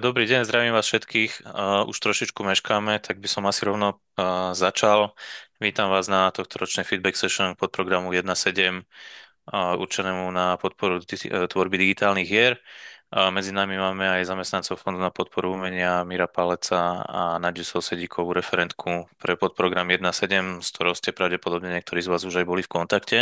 Dobrý deň, zdravím vás všetkých. Už trošičku meškáme, tak by som asi rovno začal. Vítam vás na tohto ročnej feedback session pod programu 1.7, určenému na podporu tvorby digitálnych hier. Medzi nami máme aj zamestnancov Fondu na podporu umenia Mira Paleca a Naďu Sousedíkovú, referentku pre podprogram 1.7, s ktorou ste pravdepodobne niektorí z vás už aj boli v kontakte.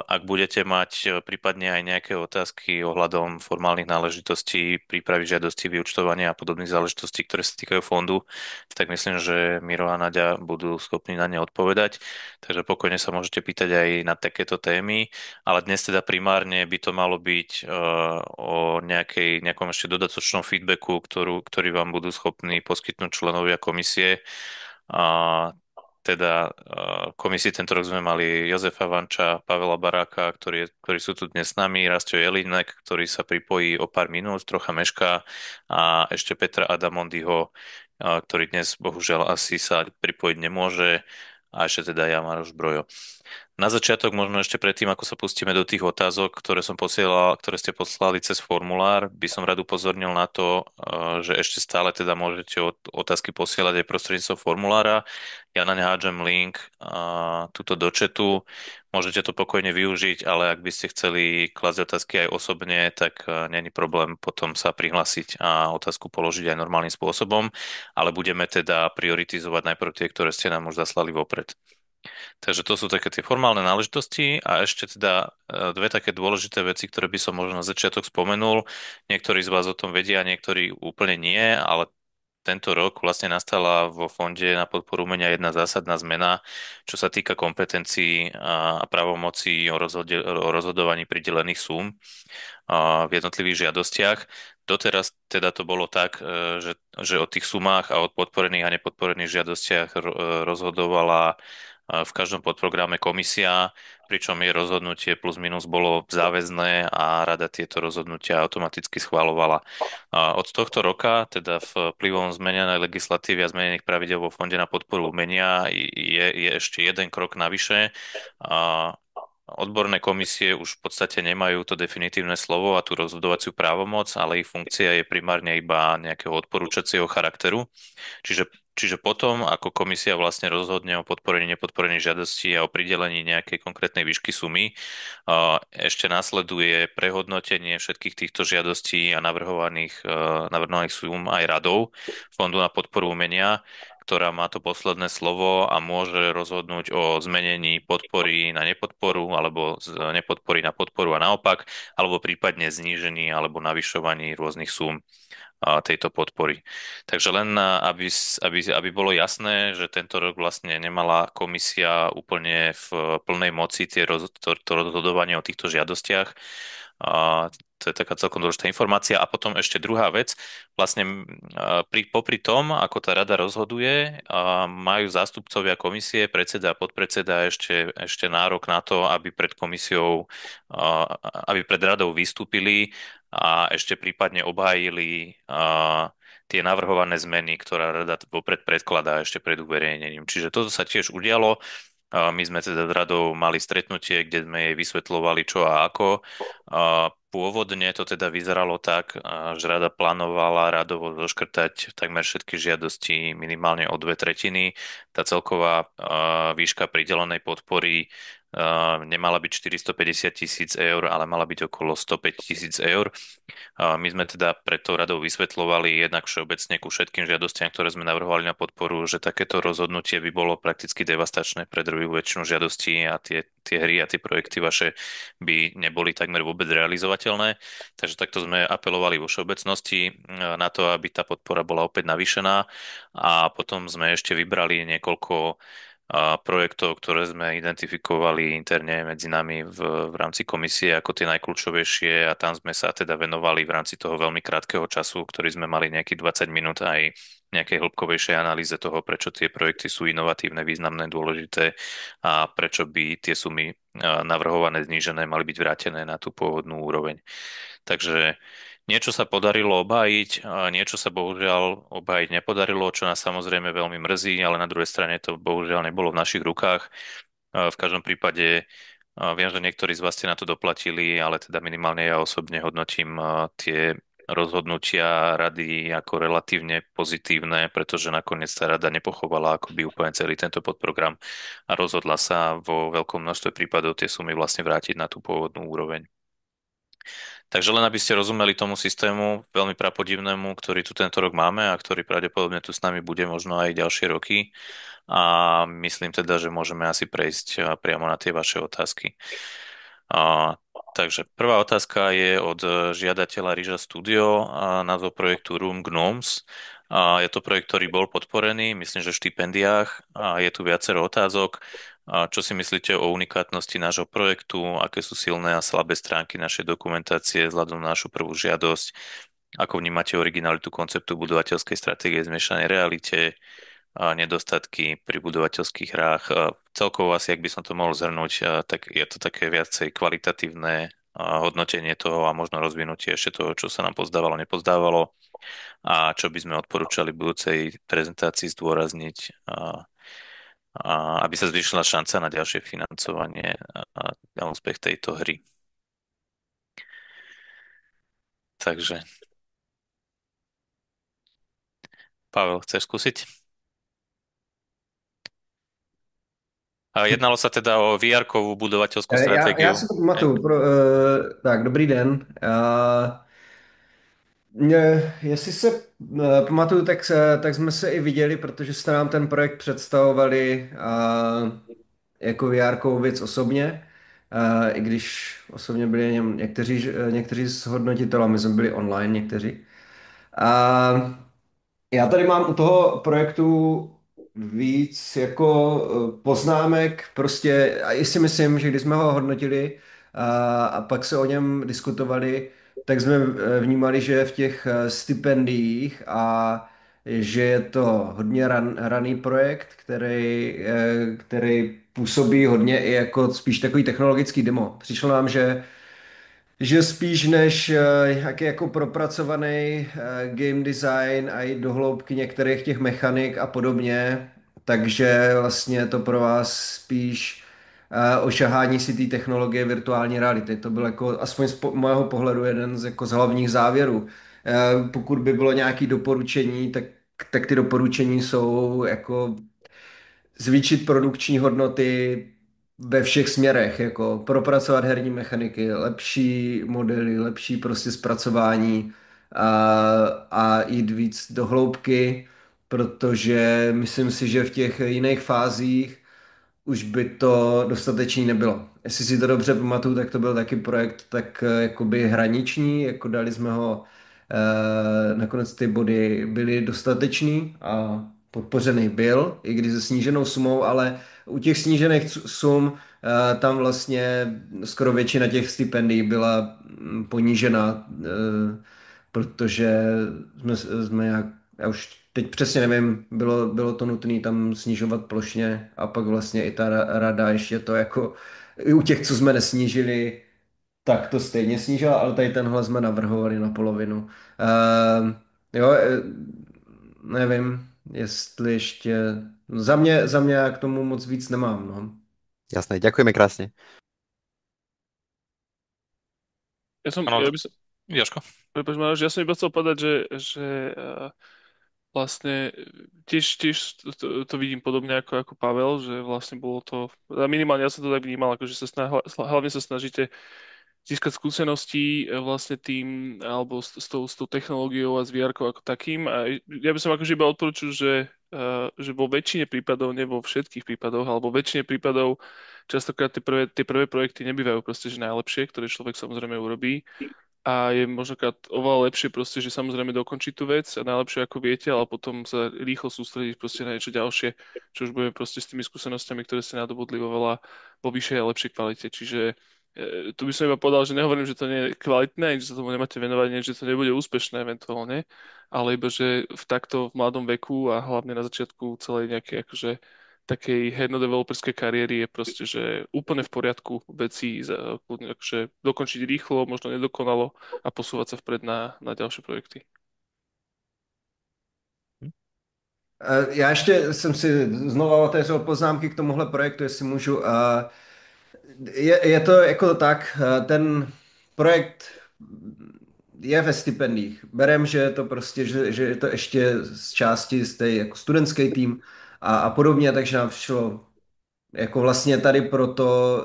Ak budete mať prípadne aj nejaké otázky ohľadom formálnych náležitostí, prípravy žiadosti, vyúčtovania a podobných záležitostí, ktoré sa týkajú fondu, tak myslím, že Miro a Naďa budú schopní na ne odpovedať. Takže pokojne sa môžete pýtať aj na takéto témy, ale dnes teda primárne by to malo byť o nejakom ešte dodatočnom feedbacku, ktorý vám budú schopní poskytnúť členovia komisie. A teda komisii tento rok sme mali Jozefa Vanča, Pavela Baráka, ktorí sú tu dnes s nami, Rastio Jelinek, ktorý sa pripojí o pár minút, trocha mešká, a ešte Petra Adamondyho, ktorý dnes bohužiaľ asi sa pripojiť nemôže, a ešte teda ja, Maroš Brojo. Na začiatok, možno ešte predtým, ako sa pustíme do tých otázok, ktoré ste poslali cez formulár, by som rád upozornil na to, že ešte stále teda môžete otázky posielať aj prostredníctvom formulára. Ja na ne hádžem link tuto do chatu. Môžete to pokojne využiť, ale ak by ste chceli klásť otázky aj osobne, tak není problém potom sa prihlásiť a otázku položiť aj normálnym spôsobom, ale budeme teda prioritizovať najprv tie, ktoré ste nám už zaslali vopred. Takže to sú také tie formálne náležitosti a ešte teda dve také dôležité veci, ktoré by som možno na začiatok spomenul. Niektorí z vás o tom vedia, niektorí úplne nie, ale tento rok vlastne nastala vo Fonde na podporu umenia jedna zásadná zmena, čo sa týka kompetencií a právomocí o rozhodovaní pridelených súm v jednotlivých žiadostiach. Doteraz teda to bolo tak, že o tých sumách a o podporených a nepodporených žiadostiach rozhodovala v každom podprograme komisia, pričom jej rozhodnutie plus minus bolo záväzné a rada tieto rozhodnutia automaticky schválovala. Od tohto roka, teda vplyvom zmenenej legislatívy a zmenených pravidel vo Fonde na podporu umenia je ešte jeden krok navyše. Odborné komisie už v podstate nemajú to definitívne slovo a tú rozhodovaciu právomoc, ale ich funkcia je primárne iba nejakého odporúčacieho charakteru. Čiže potom, ako komisia vlastne rozhodne o podporení nepodporených žiadostí a o pridelení nejakej konkrétnej výšky sumy, ešte následuje prehodnotenie všetkých týchto žiadostí a navrhovaných sum aj radou Fondu na podporu umenia, ktorá má to posledné slovo a môže rozhodnúť o zmenení podpory na nepodporu alebo z nepodpory na podporu a naopak, alebo prípadne znížení alebo navyšovaní rôznych súm tejto podpory. Takže len aby bolo jasné, že tento rok vlastne nemala komisia úplne v plnej moci to rozhodovanie o týchto žiadostiach. To je taká celkom dôležitá informácia. A potom ešte druhá vec. Vlastne popri tom, ako tá rada rozhoduje, majú zástupcovia komisie, predseda a podpredseda ešte nárok na to, aby pred komisiou, aby pred radou vystúpili a ešte prípadne obhájili tie navrhované zmeny, ktorá rada vopred predkladá ešte pred uverejnením. Čiže toto sa tiež udialo. My sme teda s radou mali stretnutie, kde sme jej vysvetľovali čo a ako. Pôvodne to teda vyzeralo tak, že rada plánovala radovo zoškrtať takmer všetky žiadosti minimálne o 2/3. Tá celková výška pridelenej podpory nemala byť 450 000 eur, ale mala byť okolo 105 000 eur. My sme teda pred tou radou vysvetľovali jednak všeobecne ku všetkým žiadostiam, ktoré sme navrhovali na podporu, že takéto rozhodnutie by bolo prakticky devastačné pre drvivú väčšinu žiadostí a tie hry a tie projekty vaše by neboli takmer vôbec realizovateľné. Takže takto sme apelovali vo všeobecnosti na to, aby tá podpora bola opäť navýšená, a potom sme ešte vybrali niekoľko projektov, ktoré sme identifikovali interne medzi nami v rámci komisie ako tie najkľúčovejšie, a tam sme sa teda venovali v rámci toho veľmi krátkeho času, ktorý sme mali nejakých 20 minút, aj nejakej hĺbkovejšej analýze toho, prečo tie projekty sú inovatívne, významné, dôležité a prečo by tie sumy navrhované, znížené mali byť vrátené na tú pôvodnú úroveň. Takže niečo sa podarilo obhájiť, a niečo sa bohužiaľ obhájiť nepodarilo, čo nás samozrejme veľmi mrzí, ale na druhej strane to bohužiaľ nebolo v našich rukách. V každom prípade viem, že niektorí z vás ste na to doplatili, ale teda minimálne ja osobne hodnotím tie rozhodnutia rady ako relatívne pozitívne, pretože nakoniec tá rada nepochovala akoby úplne celý tento podprogram a rozhodla sa vo veľkom množstve prípadov tie sumy vlastne vrátiť na tú pôvodnú úroveň. Takže len aby ste rozumeli tomu systému veľmi prapodivnému, ktorý tu tento rok máme a ktorý pravdepodobne tu s nami bude možno aj ďalšie roky. A myslím teda, že môžeme asi prejsť priamo na tie vaše otázky. A, takže prvá otázka je od žiadateľa Ryža Studio a názov projektu Room Gnomes. A je to projekt, ktorý bol podporený, myslím, že v štipendiách a je tu viacero otázok. A čo si myslíte o unikátnosti nášho projektu? Aké sú silné a slabé stránky našej dokumentácie vzhľadom na našu prvú žiadosť? Ako vnímate originalitu konceptu budovateľskej stratégie v zmiešanej realite? A nedostatky pri budovateľských hrách. Celkovo asi, ak by som to mohol zhrnúť, tak je to také viacej kvalitatívne hodnotenie toho a možno rozvinutie ešte toho, čo sa nám pozdávalo, nepozdávalo a čo by sme odporúčali v budúcej prezentácii zdôrazniť, aby sa zvýšila šanca na ďalšie financovanie a úspech tejto hry. Takže, Pavel, chceš skúsiť? A jednalo sa teda o VR-kovú budovateľskú Já stratégiu. si to Hej? pamatuju. Tak, dobrý den. Jestli se pamatuju, tak jsme se i viděli, protože jste nám ten projekt představovali jako VR věc osobně. I když osobně byli někteří z hodnotitelů, my jsme byli online někteří. A já tady mám u toho projektu víc jako poznámek, prostě a i si myslím, že když jsme ho hodnotili a pak se o něm diskutovali, tak jsme vnímali, že je v těch stipendiích a že je to hodně raný projekt, který působí hodně i jako spíš takový technologický demo. Přišlo nám, že spíš než nějaký jako propracovaný game design a i dohloubky některých těch mechanik a podobně, takže vlastně je to pro vás spíš ošahání si té technologie virtuální reality. To byl jako, aspoň mého pohledu, jeden z, jako z hlavních závěrů. Pokud by bylo nějaké doporučení, tak ty doporučení jsou jako zvýšit produkční hodnoty ve všech směrech, jako propracovat herní mechaniky, lepší modely, lepší prostě zpracování a jít víc do hloubky, protože myslím si, že v těch jiných fázích už by to dostatečný nebylo. Jestli si to dobře pamatuju, tak to byl taky projekt tak jakoby hraniční, jako dali jsme ho, nakonec ty body byly dostatečný a podpořený byl, i když se sníženou sumou, ale u těch snížených sum tam vlastně skoro většina těch stipendií byla ponížena, protože jsme nějak, já už teď přesně nevím, bylo to nutné tam snižovat plošně a pak vlastně i ta rada ještě to jako, i u těch, co jsme nesnížili, tak to stejně snížila, ale tady tenhle jsme navrhovali na polovinu. Jo, nevím, jestli ještě, za mě já k tomu moc víc nemám, no. Jasné, ďakujeme krásne. Áno, Ja by som, Jožko? prepáč, Maroš, ja som iba chcel povedať, že vlastne tiež to vidím podobne ako Pavel, že vlastne bolo to, a minimálne ja som to tak vnímal, akože hlavne sa snažíte získať skúsenosti vlastne tým, alebo s tou technológiou a s VR ako takým. A ja by som akože iba odporučil, že vo väčšine prípadov, nie vo všetkých prípadoch, alebo vo väčšine prípadov častokrát tie prvé projekty nebývajú proste, že najlepšie, ktoré človek samozrejme urobí a je možnokrát oveľa lepšie proste, že samozrejme dokončiť tú vec a najlepšie ako viete, ale potom sa rýchlo sústrediť proste na niečo ďalšie, čo už budeme proste s tými skúsenostiami, ktoré ste nadobudli vo vyššej a lepšej kvalite. Čiže tu by som iba povedal, že nehovorím, že to nie je kvalitné, že sa tomu nemáte venovať, nie, že to nebude úspešné eventuálne, ale iba, že v takto v mladom veku a hlavne na začiatku celej nejakej akože takej hernodeveloperskej kariéry je proste, že úplne v poriadku veci kľudne akože dokončiť rýchlo, možno nedokonalo a posúvať sa vpred na ďalšie projekty. Já ještě jsem si znovu otevřel poznámky k tomuhle projektu, jestli můžu. Je to jako tak, ten projekt je ve stipendiích. Berem, že je to prostě, že je to ještě z části z té jako studentský tým a podobně, takže nám přišlo jako vlastně tady proto,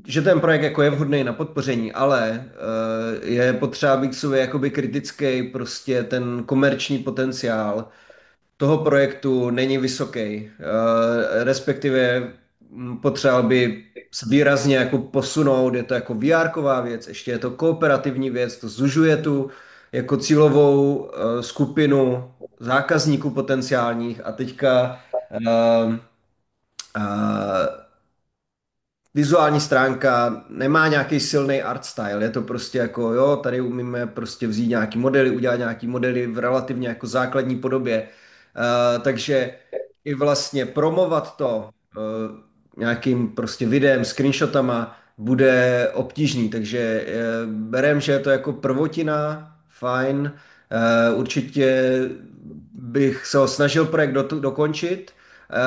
že ten projekt jako je vhodný na podpoření, ale je potřeba být k sobě jakoby kritický, prostě ten komerční potenciál toho projektu není vysoký. Respektive potřeboval by se výrazně jako posunout, je to jako VR-ková věc, ještě je to kooperativní věc, to zužuje tu jako cílovou skupinu zákazníků potenciálních a teďka uh, vizuální stránka nemá nějaký silný art style, je to prostě jako, jo, tady umíme prostě vzít nějaký modely, udělat nějaký modely v relativně jako základní podobě. Takže i vlastně promovat to nějakým prostě videem, screenshotama bude obtížný, takže berem, že je to jako prvotina, fajn, určitě bych se ho snažil projekt dokončit,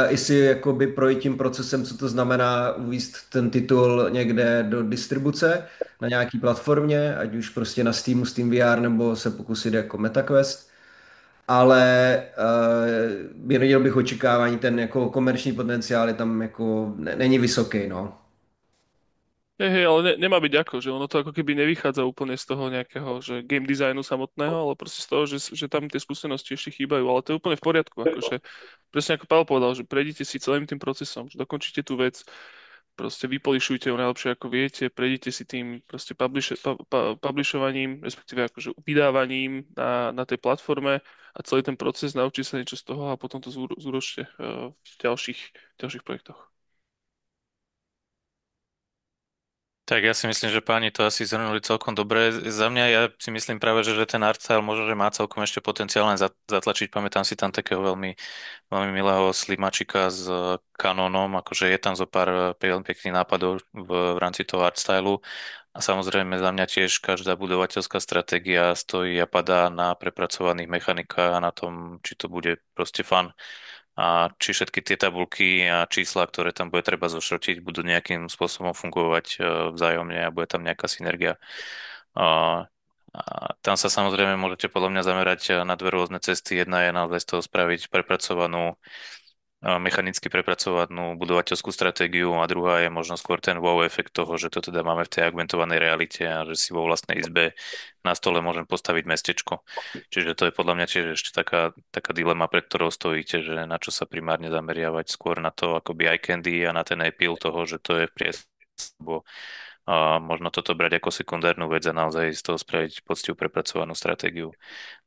i si jakoby projít tím procesem, co to znamená uvést ten titul někde do distribuce na nějaký platformě, ať už prostě na Steamu, Steam VR, nebo se pokusit jako MetaQuest. Ale měl bych očekávání, ten jako komerční potenciál je tam jako není vysoký, no. Hej, ale nemá byť ako, že ono to ako keby nevychádza úplne z toho nejakého, že game designu samotného, ale proste z toho, že tam tie skúsenosti ešte chýbajú, ale to je úplne v poriadku, akože presne ako Pavel povedal, že prejdite si celým tým procesom, že dokončíte tú vec, proste vypolišujte ju najlepšie ako viete, prejdite si tým proste publishovaním, respektíve akože vydávaním na tej platforme a celý ten proces, naučite sa niečo z toho a potom to zúročte v ďalších projektoch. Tak ja si myslím, že páni to asi zhrnuli celkom dobre. Za mňa ja si myslím práve, že ten art style možno, že má celkom ešte potenciál len zatlačiť. Pamätám si tam takého veľmi, veľmi milého slimačika s kanónom, akože je tam zo pár veľmi pekných nápadov v rámci toho art stylu. A samozrejme za mňa tiež každá budovateľská stratégia stojí a padá na prepracovaných mechanikách a na tom, či to bude proste fun a či všetky tie tabulky a čísla, ktoré tam bude treba zošrotiť, budú nejakým spôsobom fungovať vzájomne a bude tam nejaká synergia. A, a tam sa samozrejme môžete podľa mňa zamerať na dve rôzne cesty. Jedna je naozaj z toho spraviť prepracovanú mechanicky prepracovanú budovateľskú stratégiu a druhá je možno skôr ten wow efekt toho, že to teda máme v tej augmentovanej realite a že si vo vlastnej izbe na stole môžem postaviť mestečko. Čiže to je podľa mňa tiež ešte taká dilema, pred ktorou stojíte, že na čo sa primárne zameriavať, skôr na to akoby eye candy a na ten appeal toho, že to je v priestor, a možno toto brať ako sekundárnu vec a naozaj z toho spraviť poctivú prepracovanú stratégiu.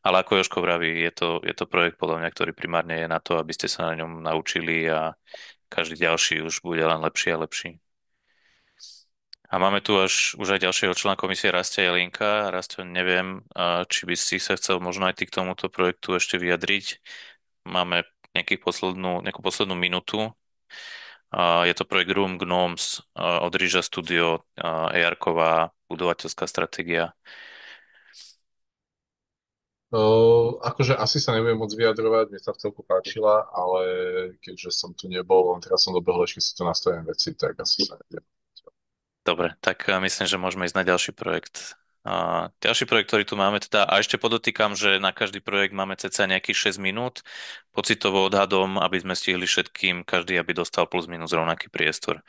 Ale ako Jožko vraví, je to projekt podľa mňa, ktorý primárne je na to, aby ste sa na ňom naučili a každý ďalší už bude len lepší a lepší. A máme tu už aj ďalšieho člena komisie Rastia Jelinka. Rastio, neviem, či by si sa chcel možno aj ty k tomuto projektu ešte vyjadriť. Máme nejakú poslednú minútu. Je to projekt Room Gnomes od Ríža Studio, AR-ková budovateľská stratégia. Akože asi sa nebudem môcť vyjadrovať, mne sa v celku páčila, ale keďže som tu nebol, len teraz som dobehol, ešte si to nastavím veci, tak asi sa nebudem. Dobre, tak myslím, že môžeme ísť na ďalší projekt. Ďalší projekt, ktorý tu máme, teda, a ešte podotýkam, že na každý projekt máme cca nejakých 6 minút, pocitovo odhadom, aby sme stihli všetkým, každý, aby dostal plus minus rovnaký priestor.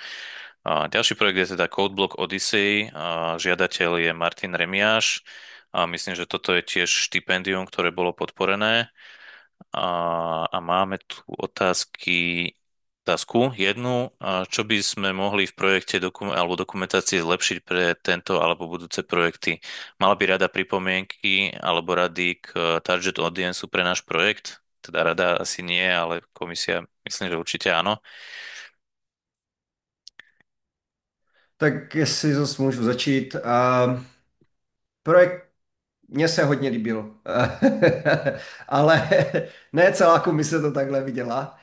Ďalší projekt je teda Codeblock Odyssey, žiadateľ je Martin Remiáš a myslím, že toto je tiež štipendium, ktoré bolo podporené. A máme tu otázku jednu, čo by sme mohli v projekte alebo dokumentácii zlepšiť pre tento alebo budúce projekty. Mala by rada pripomienky alebo rady k target audience pre náš projekt? Teda rada asi nie, ale komisia myslím, že určite áno. Tak jestli zase můžu začít. Projekt mně se hodně líbil, ale ne celá komise to takhle viděla.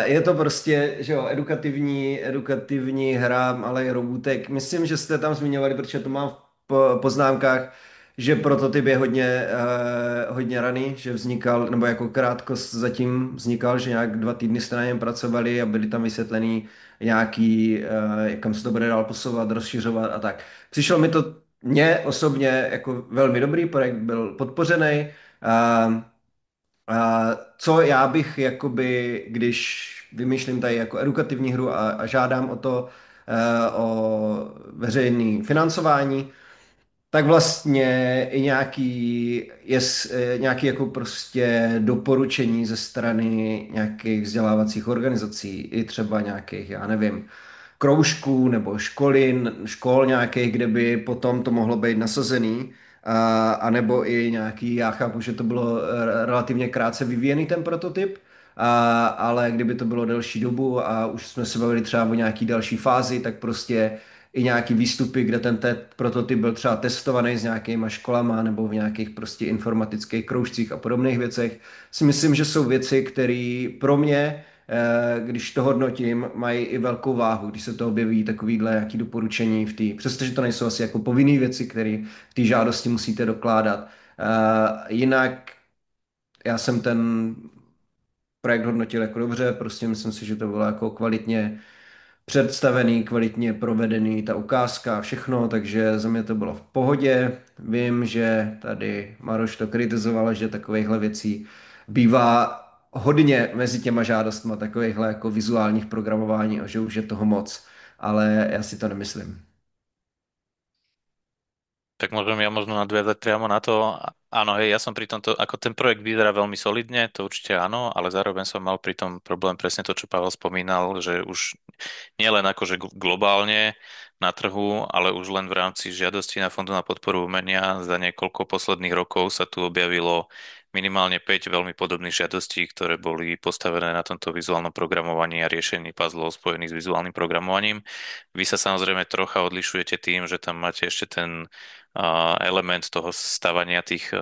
Je to prostě, že jo, edukativní hra, ale i robůtek. Myslím, že jste tam zmiňovali, protože to mám v poznámkách, že prototyp je hodně raný, že vznikal, nebo jako krátko zatím vznikal, že nějak 2 týdny jste na něm pracovali a byly tam vysvětlený nějaký, kam se to bude dál posouvat, rozšiřovat a tak. Přišlo mi to Mně osobně jako velmi dobrý projekt byl podpořený. A, co já bych jakoby, když vymýšlím tady jako edukativní hru a žádám o to, o veřejné financování, tak vlastně i nějaký jako prostě doporučení ze strany nějakých vzdělávacích organizací, i třeba nějakých, já nevím, kroužků nebo škol nějakých, kde by potom to mohlo být nasazený, a nebo i nějaký, já chápu, že to bylo relativně krátce vyvíjený ten prototyp, ale kdyby to bylo delší dobu a už jsme se bavili třeba o nějaký další fázi, tak prostě i nějaký výstupy, kde ten prototyp byl třeba testovaný s nějakýma školama nebo v nějakých prostě informatických kroužcích a podobných věcech, si myslím, že jsou věci, které pro mě, když to hodnotím, mají i velkou váhu, když se to objeví takovýhle nějaký doporučení v té, přestože to nejsou asi jako povinné věci, které v té žádosti musíte dokládat. Jinak já jsem ten projekt hodnotil jako dobře, prostě myslím si, že to bylo jako kvalitně představený, kvalitně provedený, ta ukázka a všechno, takže za mě to bylo v pohodě. Vím, že tady Maroš to kritizoval, že takovýchhle věcí bývá hodně mezi těma žádostma, takovýchhle jako vizuálních programování a že už je toho moc, ale já si to nemyslím. Tak môžem ja možno nadviazať priamo na to. Áno, hej, ja som pri tomto, ako ten projekt vyzerá veľmi solidne, to určite áno, ale zároveň som mal pri tom problém presne to, čo Pavel spomínal, že už nielen akože globálne na trhu, ale už len v rámci žiadosti na Fondu na podporu umenia za niekoľko posledných rokov sa tu objavilo minimálne 5 veľmi podobných žiadostí, ktoré boli postavené na tomto vizuálnom programovaní a riešení puzzlov spojených s vizuálnym programovaním. Vy sa samozrejme trocha odlišujete tým, že tam máte ešte ten element toho stavania tých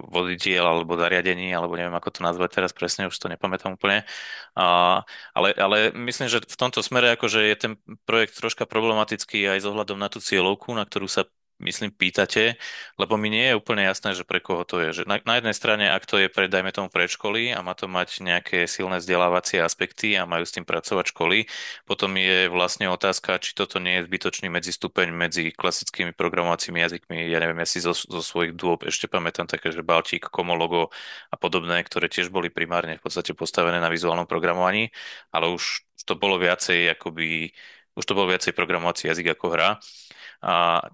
vodidiel alebo zariadení, alebo neviem, ako to nazvať teraz presne, už to nepamätám úplne. Ale myslím, že v tomto smere akože je ten projekt troška problematický aj s ohľadom na tú cieľovku, na ktorú sa myslím pýtate, lebo mi nie je úplne jasné, že pre koho to je. Že na jednej strane, ak to je pre, dajme tomu, predškoly a má to mať nejaké silné vzdelávacie aspekty a majú s tým pracovať školy, potom je vlastne otázka, či toto nie je zbytočný medzistupeň medzi klasickými programovacími jazykmi. Ja neviem, ja si zo svojich dôb ešte pamätám také, že Baltík, Komologo a podobné, ktoré tiež boli primárne v podstate postavené na vizuálnom programovaní, ale už to bolo viacej akoby už to bol viacej programovací jazyk ako hra.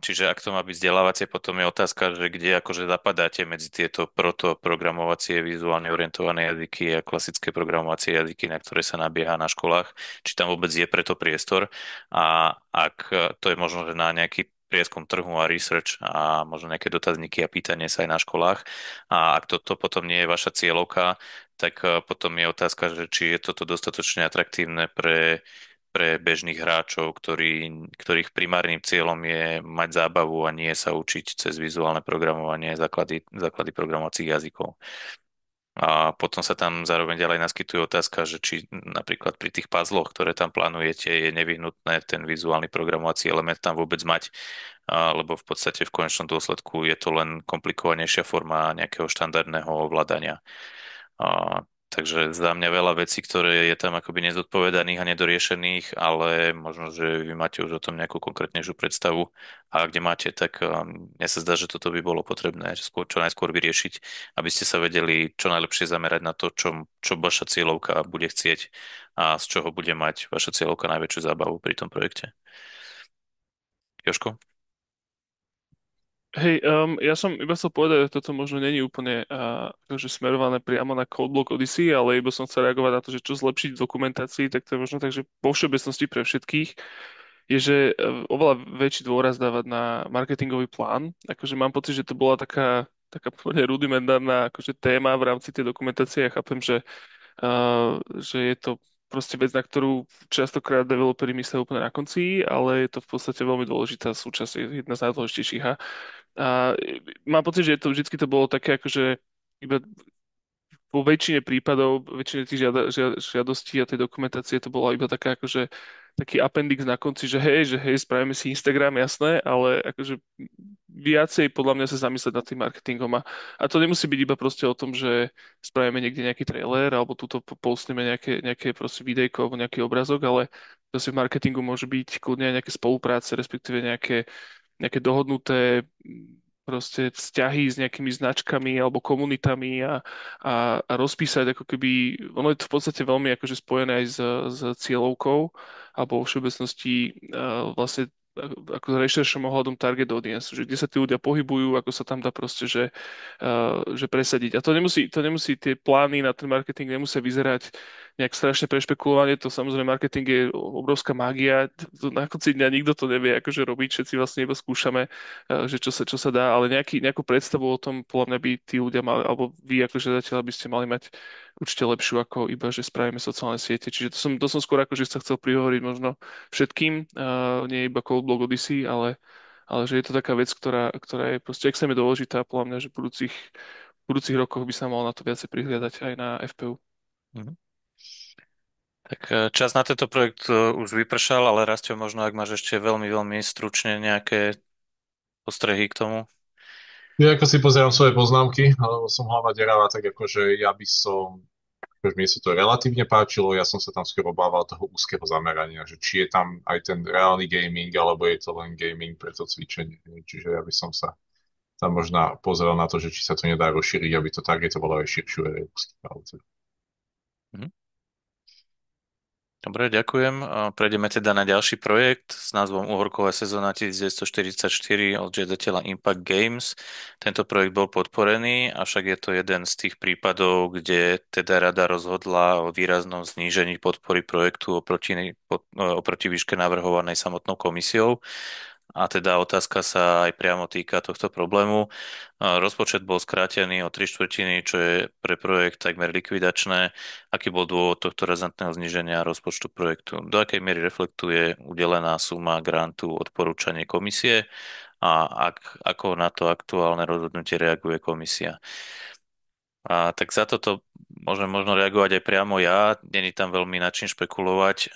Čiže ak to má byť vzdelávacie, potom je otázka, že kde akože zapadáte medzi tieto protoprogramovacie vizuálne orientované jazyky a klasické programovacie jazyky, na ktoré sa nabieha na školách, či tam vôbec je preto priestor a ak to je možno, že na nejaký prieskum trhu a research a možno nejaké dotazníky a pýtanie sa aj na školách. A ak toto potom nie je vaša cieľovka, tak potom je otázka, že či je toto dostatočne atraktívne pre bežných hráčov, ktorých primárnym cieľom je mať zábavu a nie sa učiť cez vizuálne programovanie základy programovacích jazykov. A potom sa tam zároveň ďalej naskytuje otázka, že či napríklad pri tých puzzloch, ktoré tam plánujete, je nevyhnutné ten vizuálny programovací element tam vôbec mať, lebo v podstate v konečnom dôsledku je to len komplikovanejšia forma nejakého štandardného ovládania. Takže za mňa veľa vecí, ktoré je tam akoby nezodpovedaných a nedoriešených, ale možno, že vy máte už o tom nejakú konkrétnejšiu predstavu a kde máte, tak mne sa zdá, že toto by bolo potrebné čo najskôr vyriešiť, aby ste sa vedeli čo najlepšie zamerať na to, čo vaša cieľovka bude chcieť a z čoho bude mať vaša cieľovka najväčšiu zábavu pri tom projekte. Jožko? Hej, ja som iba chcel povedať, že toto možno není úplne akože smerované priamo na Codeblock Odyssey, ale iba som chcel reagovať na to, že čo zlepšiť v dokumentácii, tak to je možno tak, že vo všeobecnosti pre všetkých je, že oveľa väčší dôraz dávať na marketingový plán. Akože mám pocit, že to bola taká úplne rudimentárna akože téma v rámci tej dokumentácie. Ja chápem, že je to proste vec, na ktorú častokrát developeri myslia úplne na konci, ale je to v podstate veľmi dôležitá súčasť, je jedna z najdôležitejších. Mám pocit, že vždycky to bolo také, akože iba vo väčšine prípadov, väčšine tých žiadostí a tej dokumentácie to bolo iba taká akože taký appendix na konci, že hej, spravíme si Instagram, jasné, ale akože viacej podľa mňa sa zamyslieť nad tým marketingom a to nemusí byť iba proste o tom, že spravíme niekde nejaký trailer alebo tuto postneme nejaké proste videjko alebo nejaký obrazok, ale proste v marketingu môže byť kľudne aj nejaké spolupráce, respektíve nejaké nejaké dohodnuté proste vzťahy s nejakými značkami alebo komunitami a rozpísať ako keby, ono je to v podstate veľmi akože spojené aj s cieľovkou alebo vo všeobecnosti vlastne ako rešeršom ohľadom target audience, že kde sa tí ľudia pohybujú, ako sa tam dá proste, že presadiť. A to nemusí tie plány na ten marketing nemusia vyzerať nejak strašne prešpekulovanie, to samozrejme marketing je obrovská mágia, na konci dňa nikto to nevie akože robiť, všetci vlastne iba skúšame, že čo sa dá, ale nejakú predstavu o tom podľa mňa by tí ľudia mali, alebo vy ako žiadateľ by ste mali mať určite lepšiu ako iba, že spravíme sociálne siete. Čiže to som skôr akože sa chcel prihovoriť možno všetkým, nie iba Coldblock Odyssey, ale že je to taká vec, ktorá je proste extrémne dôležitá, podľa mňa, že v budúcich rokoch by sa malo na to viacej prihliadať aj na FPU. Mhm. Tak čas na tento projekt už vypršal, ale Rastio, možno ak máš ešte veľmi, veľmi stručne nejaké postrehy k tomu. Ja ako si pozerám svoje poznámky, alebo som hlava deravá, tak akože ja by som, akože mne sa to relatívne páčilo, ja som sa tam skôr obával toho úzkeho zamerania, že či je tam aj ten reálny gaming, alebo je to len gaming pre to cvičenie. Čiže ja by som sa tam možno pozrel na to, že či sa to nedá rozšíriť, aby to targetovalo aj širšiu verejnosť. Mhm. Dobre, ďakujem. Prejdeme teda na ďalší projekt s názvom Uhorková sezóna 1944 od žiadateľa Impact Games. Tento projekt bol podporený, avšak je to jeden z tých prípadov, kde teda rada rozhodla o výraznom znížení podpory projektu oproti výške navrhovanej samotnou komisiou. A teda otázka sa aj priamo týka tohto problému. Rozpočet bol skrátený o 3/4, čo je pre projekt takmer likvidačné. Aký bol dôvod tohto razantného zníženia rozpočtu projektu? Do akej miery reflektuje udelená suma grantu odporúčanie komisie a ako na to aktuálne rozhodnutie reaguje komisia? A tak za toto môžem možno reagovať aj priamo ja, není tam veľmi na čím špekulovať.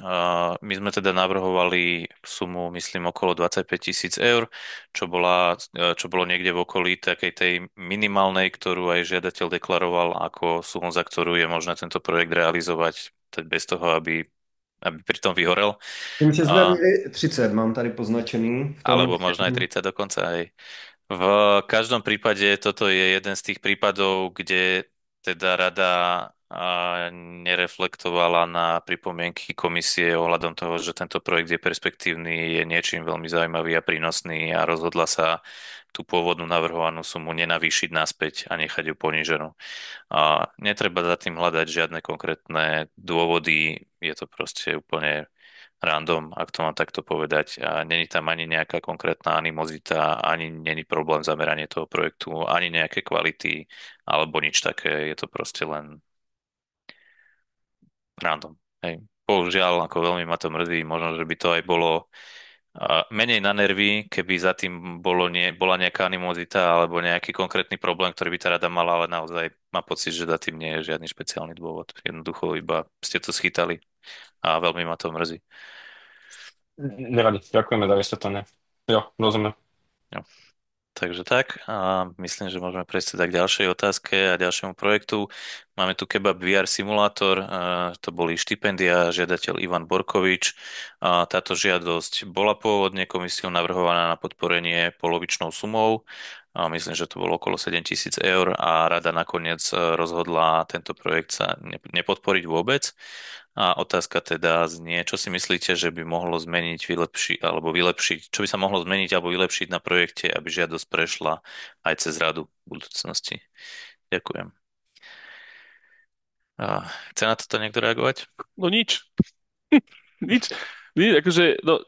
My sme teda navrhovali sumu, myslím, okolo 25 000 eur, čo bolo niekde v okolí takej tej minimálnej, ktorú aj žiadateľ deklaroval ako sumu, za ktorú je možné tento projekt realizovať teď bez toho, aby pritom vyhorel. Tím se zde měli 30, mám tady poznačený v tom. Alebo možno aj 30 dokonca aj. V každom prípade toto je jeden z tých prípadov, kde teda rada nereflektovala na pripomienky komisie ohľadom toho, že tento projekt je perspektívny, je niečím veľmi zaujímavý a prínosný a rozhodla sa tú pôvodnú navrhovanú sumu nenavýšiť naspäť a nechať ju poníženú. A netreba za tým hľadať žiadne konkrétne dôvody, je to proste úplne random, ak to mám takto povedať. A není tam ani nejaká konkrétna animozita, ani není problém zameranie toho projektu, ani nejaké kvality, alebo nič také. Je to proste len random. Hej. Bohužiaľ, ako veľmi ma to mrzí, možno, že by to aj bolo menej na nervy, keby za tým bola nejaká animozita alebo nejaký konkrétny problém, ktorý by tá rada mala, ale naozaj mám pocit, že za tým nie je žiadny špeciálny dôvod. Jednoducho iba ste to schytali a veľmi ma to mrzí. Nevadí, ďakujeme za vysvetlenie. Jo, rozumiem. Jo. Takže tak, a myslím, že môžeme prejsť teda k ďalšej otázke a ďalšiemu projektu. Máme tu Kebab VR simulátor, to boli štipendia, žiadateľ Ivan Borkovič. Táto žiadosť bola pôvodne komisiou navrhovaná na podporenie polovičnou sumou. Myslím, že to bolo okolo 7 000 eur a rada nakoniec rozhodla tento projekt sa nepodporiť vôbec. A otázka teda znie, čo si myslíte, že by mohlo zmeniť, vylepšiť, čo by sa mohlo zmeniť alebo vylepšiť na projekte, aby žiadosť prešla aj cez radu v budúcnosti. Ďakujem. Chce na toto niekto reagovať? No nič. Nič. Nič, akože, no,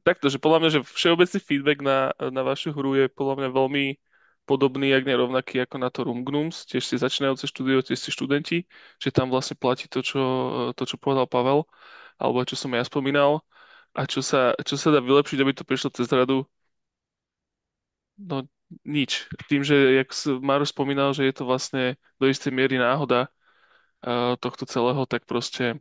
takto, že podľa mňa, že všeobecný feedback na vašu hru je podľa mňa veľmi podobný, ak nerovnaký ako na to Room Gnums, tiež ste začínajúce štúdio, tiež ste študenti, že tam vlastne platí to, čo povedal Pavel, alebo čo som ja spomínal. A čo sa dá vylepšiť, aby to prišlo cez radu? No nič. Tým, že jak Maro spomínal, že je to vlastne do istej miery náhoda tohto celého, tak proste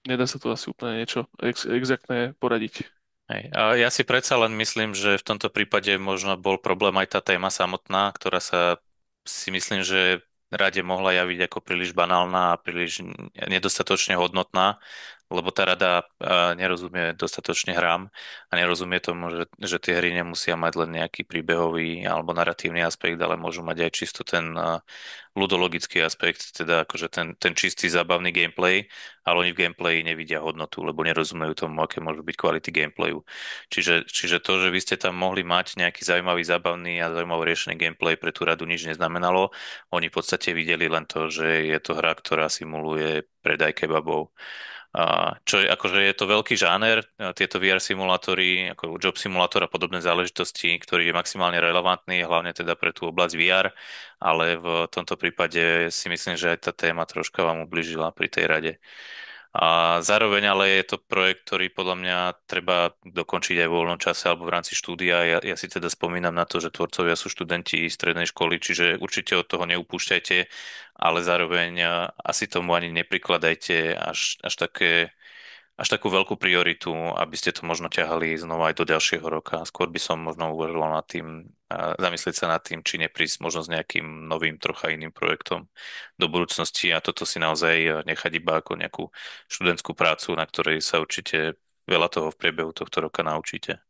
nedá sa tu asi úplne niečo exaktné poradiť. Hej. A ja si predsa len myslím, že v tomto prípade možno bol problém aj tá téma samotná, ktorá sa si myslím, že rade mohla javiť ako príliš banálna a príliš nedostatočne hodnotná lebo tá rada nerozumie dostatočne hrám a nerozumie tomu, že tie hry nemusia mať len nejaký príbehový alebo naratívny aspekt, ale môžu mať aj čisto ten ludologický aspekt, teda akože ten čistý zábavný gameplay, ale oni v gameplayi nevidia hodnotu, lebo nerozumejú tomu, aké môžu byť kvality gameplayu. Čiže to, že vy ste tam mohli mať nejaký zaujímavý, zábavný a zaujímavo riešený gameplay pre tú radu nič neznamenalo. Oni v podstate videli len to, že je to hra, ktorá simuluje predaj kebabov. Čo je, akože je to veľký žáner, tieto VR simulátory, ako Job Simulator a podobné záležitosti, ktorý je maximálne relevantný, hlavne teda pre tú oblasť VR, ale v tomto prípade si myslím, že aj tá téma troška vám ubližila pri tej rade. A zároveň ale je to projekt, ktorý podľa mňa treba dokončiť aj vo voľnom čase alebo v rámci štúdia. Ja si teda spomínam na to, že tvorcovia sú študenti strednej školy, čiže určite od toho neupúšťajte, ale zároveň asi tomu ani neprikladajte až takú veľkú prioritu, aby ste to možno ťahali znova aj do ďalšieho roka. Skôr by som možno uvažoval nad tým, zamyslieť sa nad tým, či neprísť možno s nejakým novým, trocha iným projektom do budúcnosti a toto si naozaj nechať iba ako nejakú študentskú prácu, na ktorej sa určite veľa toho v priebehu tohto roka naučíte.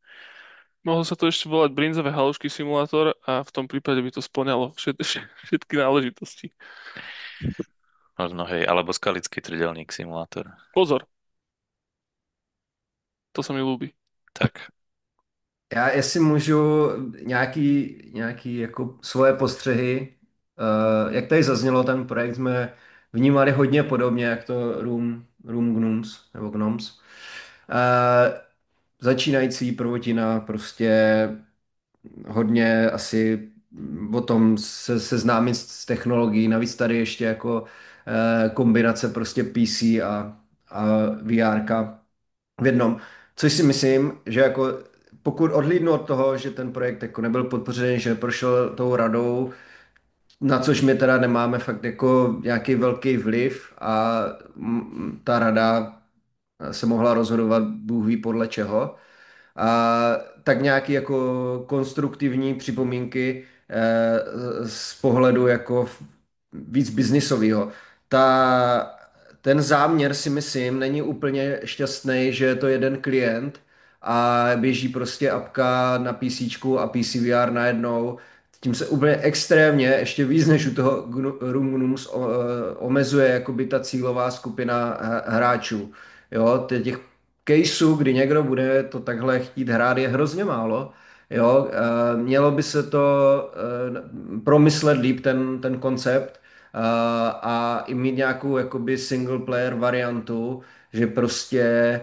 Mohlo sa to ešte volať brinzové halušky simulátor a v tom prípade by to splňalo všetky náležitosti. Možno hej, alebo skalický trdelník simulátor. Pozor, to sa mi ľúbi. Tak, Já jestli můžu nějaký jako svoje postřehy, jak tady zaznělo, ten projekt jsme vnímali hodně podobně, jak to Room Gnomes, nebo Gnomes. Začínající prvotina, prostě hodně asi o tom seznámit s technologií, navíc tady ještě jako kombinace prostě PC a VR v jednom. Což si myslím, že jako pokud odhlídnu od toho, že ten projekt jako nebyl podpořený, že neprošel tou radou, na což my teda nemáme fakt jako nějaký velký vliv a ta rada se mohla rozhodovat Bůh ví podle čeho, a tak nějaký jako konstruktivní připomínky z pohledu jako víc biznisového. Ten záměr si myslím není úplně šťastný, že je to jeden klient a běží prostě apka na PC a PC VR najednou. Tím se úplně extrémně, ještě víc než u toho Room Gnomes, omezuje jakoby ta cílová skupina hráčů. Jo, těch caseů, kdy někdo bude to takhle chtít hrát, je hrozně málo. Jo, mělo by se to promyslet líp ten koncept a i mít nějakou jakoby single player variantu, že prostě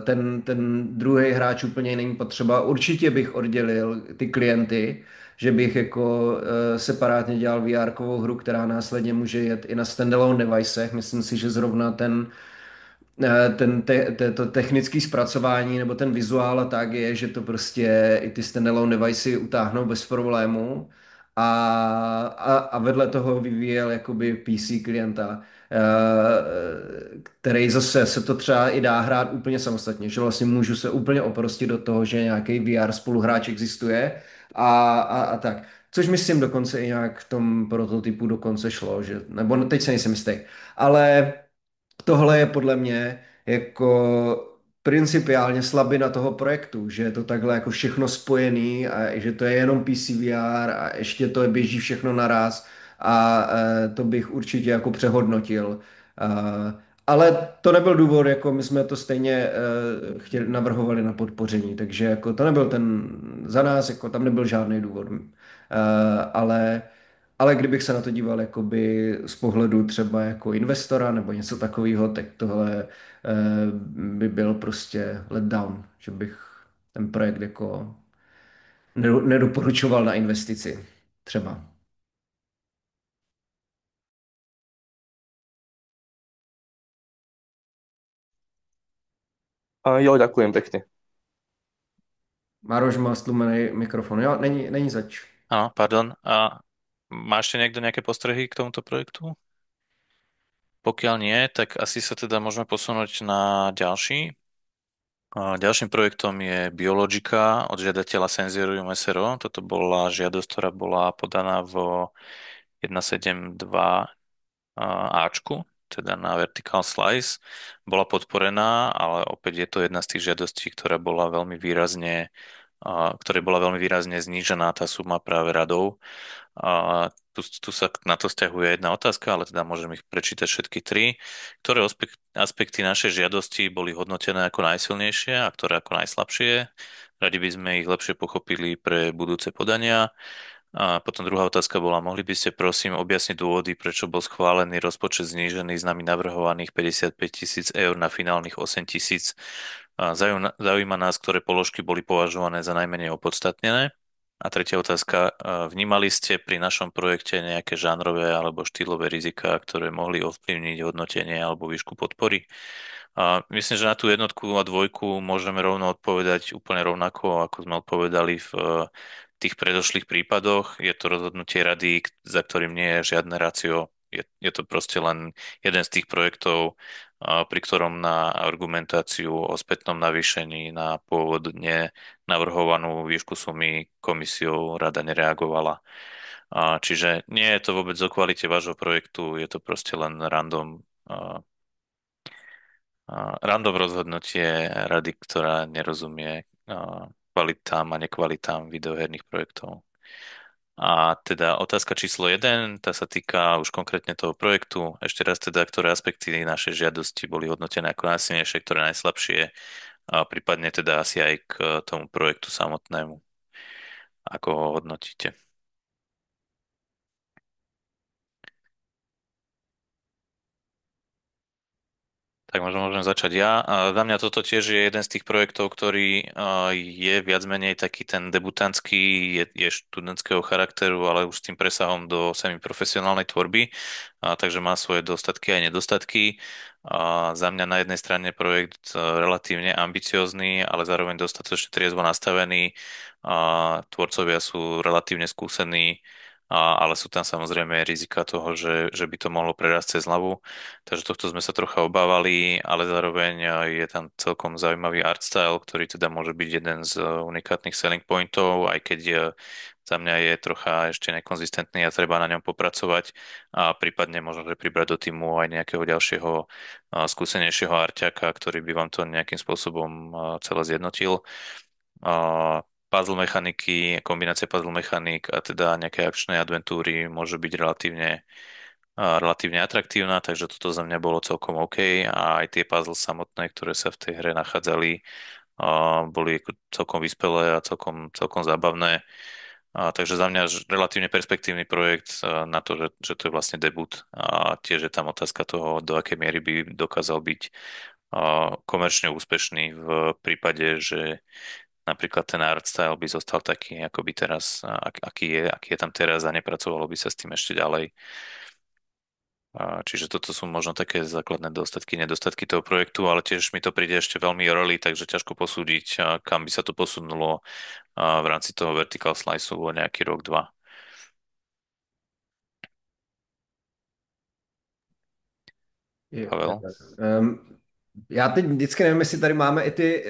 ten druhý hráč úplně není potřeba. Určitě bych oddělil ty klienty, že bych jako separátně dělal VR-kovou hru, která následně může jet i na standalone devicech. Myslím si, že zrovna to technické zpracování nebo ten vizuál a tak je, že to prostě i ty standalone devicey utáhnou bez problémů a vedle toho vyvíjel jakoby PC klienta, který zase se to třeba i dá hrát úplně samostatně, že vlastně můžu se úplně oprostit do toho, že nějaký VR spoluhráč existuje a tak. Což myslím dokonce i nějak v tom prototypu dokonce šlo, že, nebo no, teď se nejsem jistý. Ale tohle je podle mě jako principiálně slabina toho projektu, že je to takhle jako všechno spojený a že to je jenom PCVR a ještě to běží všechno naraz a to bych určitě jako přehodnotil. Ale to nebyl důvod, jako my jsme to stejně navrhovali na podpoření, takže jako to nebyl ten za nás, jako tam nebyl žádný důvod. Ale kdybych se na to díval jakoby z pohledu třeba jako investora nebo něco takového, tak tohle by byl prostě letdown, že bych ten projekt jako nedoporučoval na investici třeba. Jo, ďakujem pekne. Maroš má stlumený mikrofon. Jo, není zač. áno, pardon. A má ešte niekto nejaké postrehy k tomuto projektu? Pokiaľ nie, tak asi sa teda môžeme posunúť na ďalší. Ďalším projektom je Biologika od žiadateľa Senzorium SRO. Toto bola žiadosť, ktorá bola podaná v 172 Ačku, teda na Vertical Slice, bola podporená, ale opäť je to jedna z tých žiadostí, ktorej bola veľmi výrazne znížená tá suma práve radou. A tu sa na to vzťahuje jedna otázka, ale teda môžem ich prečítať všetky tri. Ktoré aspekty našej žiadosti boli hodnotené ako najsilnejšie a ktoré ako najslabšie? Radi by sme ich lepšie pochopili pre budúce podania. A potom druhá otázka bola, mohli by ste prosím objasniť dôvody, prečo bol schválený rozpočet znížený z nami navrhovaných 55 000 eur na finálnych 8 000. Zaujíma nás, ktoré položky boli považované za najmenej opodstatnené. A tretia otázka, vnímali ste pri našom projekte nejaké žánrové alebo štýlové riziká, ktoré mohli ovplyvniť hodnotenie alebo výšku podpory? A myslím, že na tú jednotku a dvojku môžeme rovno odpovedať úplne rovnako, ako sme odpovedali v tých predošlých prípadoch. Je to rozhodnutie rady, za ktorým nie je žiadne ratio. Je to proste len jeden z tých projektov, pri ktorom na argumentáciu o spätnom navýšení na pôvodne navrhovanú výšku sumy komisiou rada nereagovala. Čiže nie je to vôbec o kvalite vášho projektu, je to proste len random rozhodnutie rady, ktorá nerozumie kvalitám a nekvalitám videoherných projektov. A teda otázka číslo 1, tá sa týka už konkrétne toho projektu. Ešte raz teda, ktoré aspekty našej žiadosti boli hodnotené ako najsilnejšie, ktoré najslabšie, a prípadne teda asi aj k tomu projektu samotnému. Ako ho hodnotíte? Tak možno môžem začať ja. Za mňa toto tiež je jeden z tých projektov, ktorý je viac menej taký ten debutantský, je študentského charakteru, ale už s tým presahom do semiprofesionálnej tvorby, takže má svoje dostatky aj nedostatky. Za mňa na jednej strane projekt relatívne ambiciózny, ale zároveň dostatočne triezvo nastavený. Tvorcovia sú relatívne skúsení, ale sú tam samozrejme rizika toho, že by to mohlo prerásť cez hlavu. Takže tohto sme sa trocha obávali, ale zároveň je tam celkom zaujímavý art style, ktorý teda môže byť jeden z unikátnych selling pointov, aj keď za mňa je trocha ešte nekonzistentný a treba na ňom popracovať a prípadne možno, že pribrať do týmu aj nejakého ďalšieho skúsenejšieho arťaka, ktorý by vám to nejakým spôsobom celé zjednotil. Puzzle mechaniky, kombinácia puzzle mechanik a teda nejaké akčné adventúry môže byť relatívne atraktívna, takže toto za mňa bolo celkom OK a aj tie puzzle samotné, ktoré sa v tej hre nachádzali, boli celkom vyspelé a celkom zábavné. Takže za mňa relatívne perspektívny projekt na to, že to je vlastne debut a tiež je tam otázka toho, do akej miery by dokázal byť komerčne úspešný v prípade, že napríklad ten art style by zostal taký, ako by teraz, aký je tam teraz a nepracovalo by sa s tým ešte ďalej. Čiže toto sú možno také základné nedostatky toho projektu, ale tiež mi to príde ešte veľmi early, takže ťažko posúdiť, kam by sa to posunulo v rámci toho vertical slice o nejaký rok, dva. Pavel? Já teď vždycky nevím, jestli tady máme i ty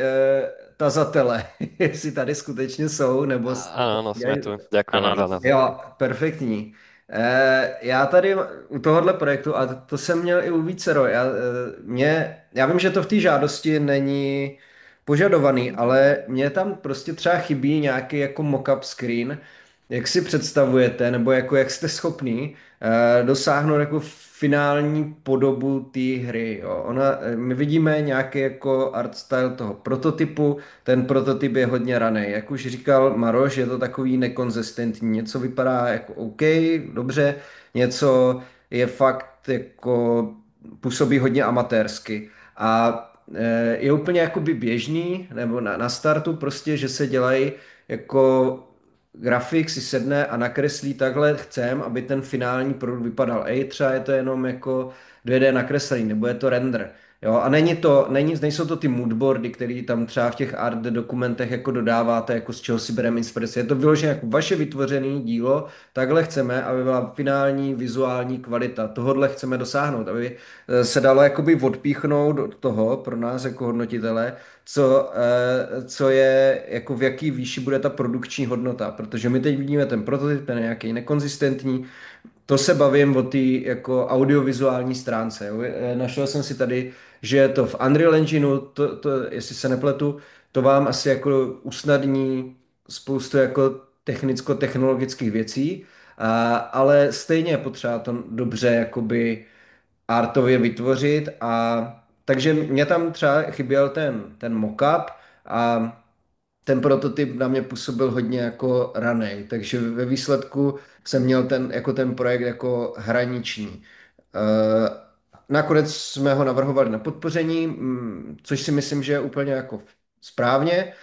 tazatele, jestli tady skutečně jsou, nebo... Áno, sme tu. Ďakujem Áno, za nás. Jo, perfektní. Já tady u tohohle projektu, a to jsem měl i u vícero, já vím, že to v té žádosti není požadovaný, ale mně tam prostě třeba chybí nějaký jako mock-up screen, jak si představujete, nebo jako jak jste schopný dosáhnout jako finální podobu té hry. Jo. My vidíme nějaký jako art style toho prototypu, ten prototyp je hodně raný. Jak už říkal Maroš, je to takový nekonzistentní. Něco vypadá jako OK, dobře, něco je fakt jako působí hodně amatérsky. A je úplně jakoby běžný, nebo na startu prostě, že se dělají jako grafik si sedne a nakreslí takhle chcem, aby ten finální produkt vypadal. Třeba je to jenom jako 2D nakreslení, nebo je to render. Jo, a nejsou to ty moodboardy, které tam třeba v těch art dokumentech jako dodáváte, jako z čeho si bereme inspiraci. Je to vyložené jako vaše vytvořené dílo, takhle chceme, aby byla finální vizuální kvalita. Tohodle chceme dosáhnout, aby se dalo jakoby odpíchnout od toho pro nás jako hodnotitele, co je, jako v jaký výši bude ta produkční hodnota, protože my teď vidíme ten prototyp, ten je nějaký nekonzistentní, to se bavím o té jako audiovizuální stránce. Jo. Našel jsem si tady, že je to v Unreal Engineu, jestli se nepletu, to vám asi jako usnadní spoustu jako technicko-technologických věcí, ale stejně je potřeba to dobře jakoby artově vytvořit takže mě tam třeba chyběl ten mockup a ten prototyp na mě působil hodně jako ranej, takže ve výsledku jsem měl ten projekt jako hraniční. Eh, Nakonec jsme ho navrhovali na podpoření, což si myslím, že je úplně jako správně.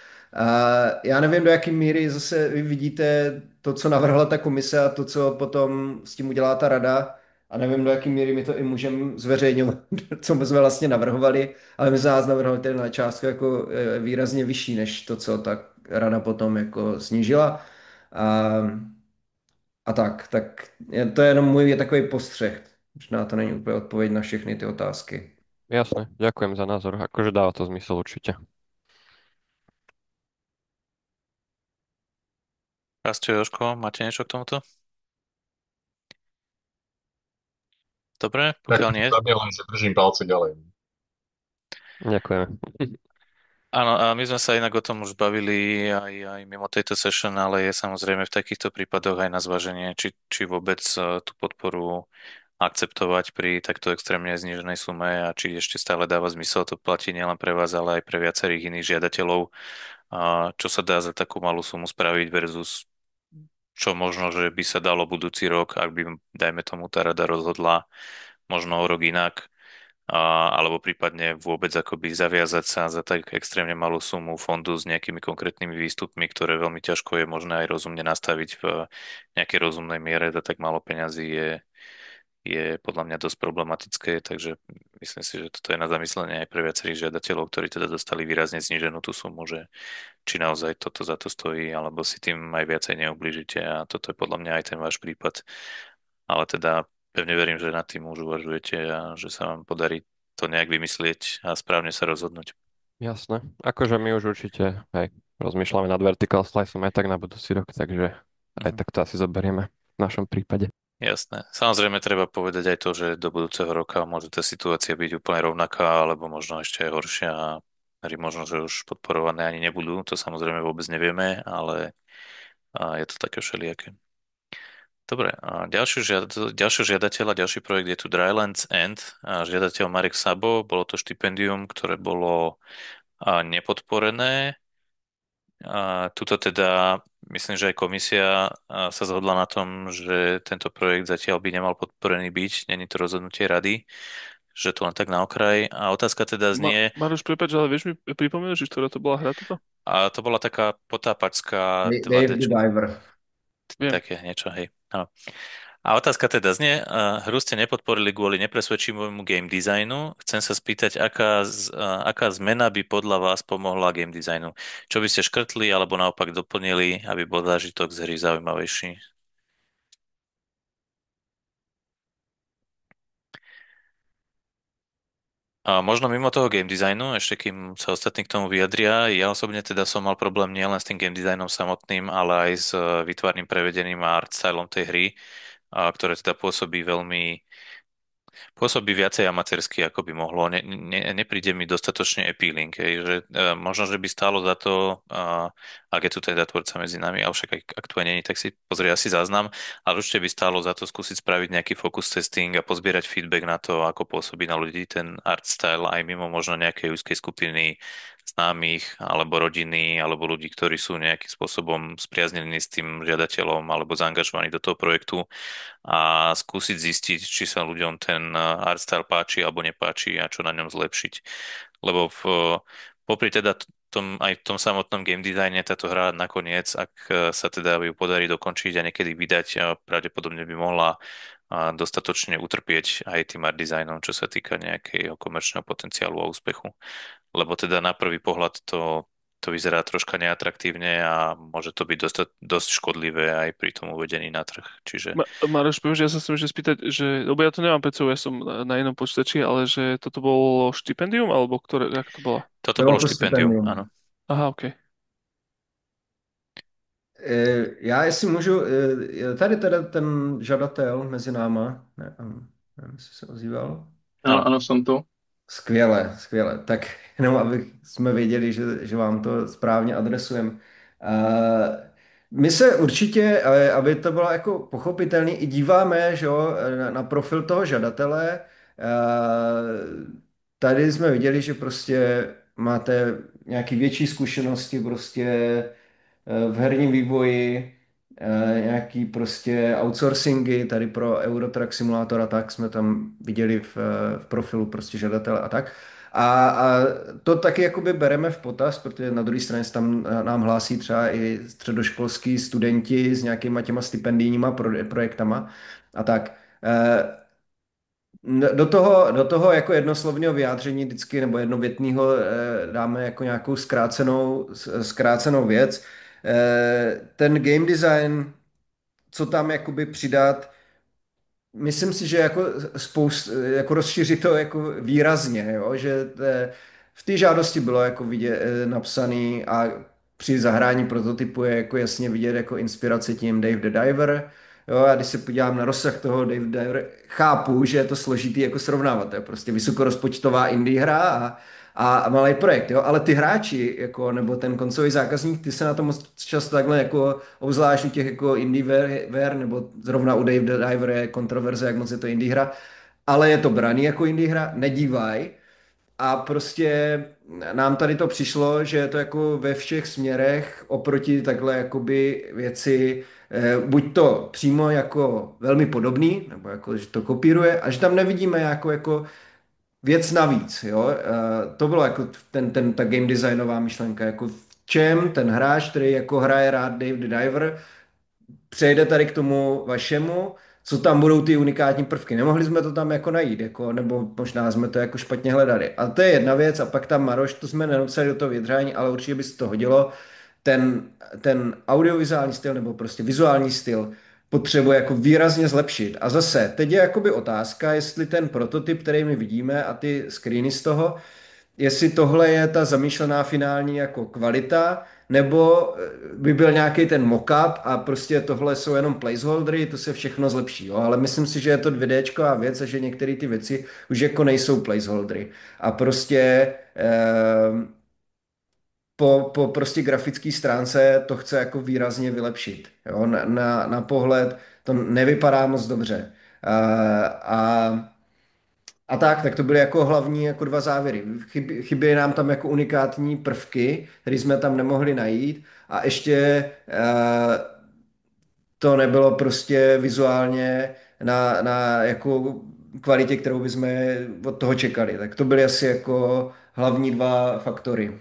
Já nevím, do jaké míry zase vy vidíte to, co navrhla ta komise a to, co potom s tím udělá ta rada. A nevím, do jaké míry my to i můžeme zveřejňovat, co jsme vlastně navrhovali, ale my za nás navrhovali ten částku jako výrazně vyšší, než to, co ta rada potom jako snížila. A, to je jenom můj takový postřeh. Možná to není úplně odpověď na všechny ty otázky. Jasné, ďakujem za názor. Akože dáva to zmysel určite. Rastio, Jožko, máte niečo k tomuto? Dobre, pokiaľ Ďakujem nie. za mňa, len že držím palce ďalej. Ďakujeme. Áno, a my sme sa inak o tom už bavili aj mimo tejto session, ale je samozrejme v takýchto prípadoch aj na zváženie, či vôbec tú podporu akceptovať pri takto extrémne zníženej sume a či ešte stále dáva zmysel. To platí nielen pre vás, ale aj pre viacerých iných žiadateľov. Čo sa dá za takú malú sumu spraviť versus čo možno, že by sa dalo budúci rok, ak by, dajme tomu, tá rada rozhodla možno o rok inak, alebo prípadne vôbec akoby zaviazať sa za tak extrémne malú sumu fondu s nejakými konkrétnymi výstupmi, ktoré veľmi ťažko je možné aj rozumne nastaviť v nejakej rozumnej miere, za tak málo peňazí je podľa mňa dosť problematické, takže myslím si, že toto je na zamyslenie aj pre viacerých žiadateľov, ktorí teda dostali výrazne zníženú tú sumu, že či naozaj toto za to stojí, alebo si tým aj viacej neublížite a toto je podľa mňa aj ten váš prípad. Ale teda pevne verím, že nad tým už uvažujete a že sa vám podarí to nejak vymyslieť a správne sa rozhodnúť. Jasné. Akože my už určite hej, rozmýšľame nad vertical sliceom aj tak na budúci rok, takže aj tak to asi zoberieme v našom prípade. Jasné. Samozrejme treba povedať aj to, že do budúceho roka môže tá situácia byť úplne rovnaká, alebo možno ešte aj horšia a možno, že už podporované ani nebudú, to samozrejme vôbec nevieme, ale je to také všelijaké. Dobre, a ďalší žiadateľ a ďalší projekt je tu Drylands End. Žiadateľ Marek Sabo, bolo to štipendium, ktoré bolo nepodporené. Tuto teda myslím, že aj komisia sa zhodla na tom, že tento projekt zatiaľ by nemal podporený byť, není to rozhodnutie rady, že to len tak na okraj. A otázka teda znie... Maroš, prepáč, ale vieš mi pripomenúť, že ktorá to bola hra toto? A to bola taká potápačská Dave 2D. the Diver. Viem. Také niečo, hej. Áno. A otázka teda znie, hru ste nepodporili kvôli nepresvedčivému game designu. Chcem sa spýtať, aká zmena by podľa vás pomohla game designu? Čo by ste škrtli alebo naopak doplnili, aby bol zážitok z hry zaujímavejší? A možno mimo toho game designu, ešte kým sa ostatní k tomu vyjadria, ja osobne teda som mal problém nielen s tým game designom samotným, ale aj s výtvarným prevedením a art stylom tej hry, ktoré teda pôsobí viacej amatérsky, ako by mohlo. Nepríde mi dostatočne appealing, že možno, že by stálo za to, ak je tu teda tvorca medzi nami, a však ak tu aj není, tak si pozrie asi záznam, ale určite by stálo za to skúsiť spraviť nejaký focus testing a pozbierať feedback na to, ako pôsobí na ľudí ten art style aj mimo možno nejakej úzkej skupiny známych, alebo rodiny, alebo ľudí, ktorí sú nejakým spôsobom spriaznení s tým žiadateľom alebo zaangažovaní do toho projektu a skúsiť zistiť, či sa ľuďom ten art style páči alebo nepáči a čo na ňom zlepšiť. Lebo popri teda aj v tom samotnom game designe táto hra nakoniec, ak sa teda ju podarí dokončiť a niekedy vydať, pravdepodobne by mohla dostatočne utrpieť aj tým art designom, čo sa týka nejakého komerčného potenciálu a úspechu. Lebo teda na prvý pohľad to vyzerá troška neatraktívne a môže to byť dosť škodlivé aj pri tom uvedení na trh. Čiže Maroš, poviem, že ja sa chcem ešte spýtať, lebo ja to nemám pred sebou, ja som na inom počítači, ale že toto bolo štipendium, alebo ktoré, jak to bola? toto bolo štipendium, áno. Aha, OK. Já jestli můžu, tady teda ten žadatel mezi náma, nevím, jestli se ozýval. Áno. Áno, som tu. Skvěle, skvěle. Tak jenom, aby jsme věděli, že vám to správně adresujeme. My se určitě, aby to bylo jako pochopitelné, i díváme, že jo, na profil toho žadatele. Tady jsme viděli, že prostě máte nějaký větší zkušenosti prostě v herním vývoji, nějaký prostě outsourcingy tady pro Eurotrack Simulator a tak jsme tam viděli v profilu prostě žadatele a tak. A to taky jakoby bereme v potaz, protože na druhé straně se tam nám hlásí třeba i středoškolský studenti s nějakýma těma stipendijníma projektama a tak. Do toho jako jednoslovného vyjádření vždycky nebo jednovětného dáme jako nějakou zkrácenou věc. Ten game design, co tam jakoby přidat, myslím si, že jako jako rozšířit to jako výrazně, jo? Že v té žádosti bylo jako vidět, napsaný a při zahrání prototypu je jako jasně vidět jako inspirace tím Dave the Diver. Jo, a když se podívám na rozsah toho Dave the Diver, chápu, že je to složitý jako srovnávat. To je prostě vysokorozpočtová indie hra a malý projekt, jo? Ale ty hráči, jako, nebo ten koncový zákazník, ty se na to moc často takhle jako, obzvlášť u těch jako indie ver, nebo zrovna u Dave the Diver je kontroverze, jak moc je to indie hra, ale je to braný jako indie hra, nedívaj. A prostě nám tady to přišlo, že je to jako ve všech směrech oproti takhle jakoby věci, buď to přímo jako velmi podobný, nebo jako, že to kopíruje, a že tam nevidíme jako věc navíc, jo. To bylo jako ta game designová myšlenka, jako v čem ten hráč, který jako hraje rád Dave the Diver, přejde tady k tomu vašemu, co tam budou ty unikátní prvky. Nemohli jsme to tam jako najít, jako, nebo možná jsme to jako špatně hledali. A to je jedna věc, a pak tam Maroš, to jsme nenoceli do toho vědřání, ale určitě by se to hodilo. Ten audiovizuální styl, nebo prostě vizuální styl, potřebuje jako výrazně zlepšit. A zase, teď je jakoby otázka, jestli ten prototyp, který my vidíme a ty screeny z toho, jestli tohle je ta zamýšlená finální jako kvalita, nebo by byl nějaký ten mock-up a prostě tohle jsou jenom placeholdery, to se všechno zlepší. Jo? Ale myslím si, že je to 2Dčková věc a že některé ty věci už jako nejsou placeholdery. A prostě po prostě grafické stránce to chce jako výrazně vylepšit. Jo? Na pohled to nevypadá moc dobře. A tak to byly jako hlavní jako dva závěry. Chybí nám tam jako unikátní prvky, které jsme tam nemohli najít, a ještě to nebylo prostě vizuálně na jako kvalitě, kterou bychom od toho čekali. Tak to byly asi jako hlavní dva faktory.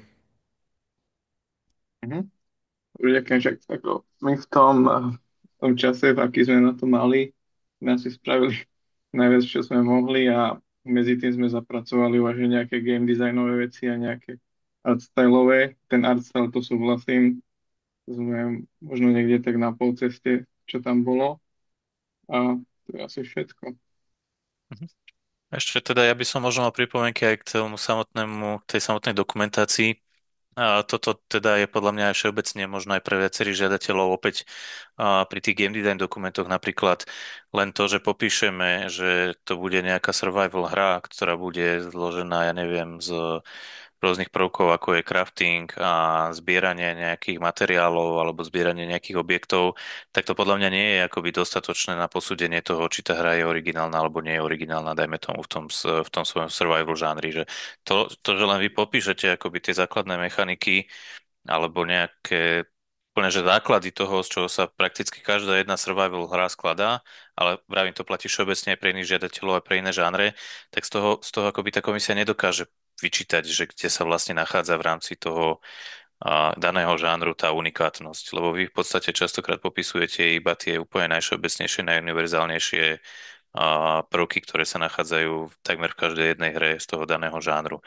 Mhm. Ďakujem, že ako my v tom čase, v aký sme na to mali, sme asi spravili najviac, čo sme mohli a medzi tým sme zapracovali už aj nejaké game designové veci a nejaké artstyleové. Ten artstyle, to súhlasím, to sme možno niekde tak na pol ceste, čo tam bolo a to je asi všetko. Mhm. Ešte teda ja by som možno mal pripomienky aj k tej samotnej dokumentácii. A toto teda je podľa mňa aj všeobecne možno aj pre viacerých žiadateľov opäť pri tých game design dokumentoch napríklad len to, že popíšeme, že to bude nejaká survival hra, ktorá bude zložená, ja neviem, z rôznych prvkov, ako je crafting a zbieranie nejakých materiálov alebo zbieranie nejakých objektov, tak to podľa mňa nie je akoby dostatočné na posúdenie toho, či tá hra je originálna alebo nie je originálna, dajme tomu v tom svojom survival žánri, že že len vy popíšete akoby tie základné mechaniky alebo nejaké úplne, že základy toho, z čoho sa prakticky každá jedna survival hra skladá, ale vravím, to platí všeobecne aj pre iných žiadateľov a pre iné žánre, tak z toho akoby tá komisia nedokáže vyčítať, že kde sa vlastne nachádza v rámci toho daného žánru tá unikátnosť, lebo vy v podstate častokrát popisujete iba tie úplne najvšeobecnejšie, najuniverzálnejšie prvky, ktoré sa nachádzajú takmer v každej jednej hre z toho daného žánru.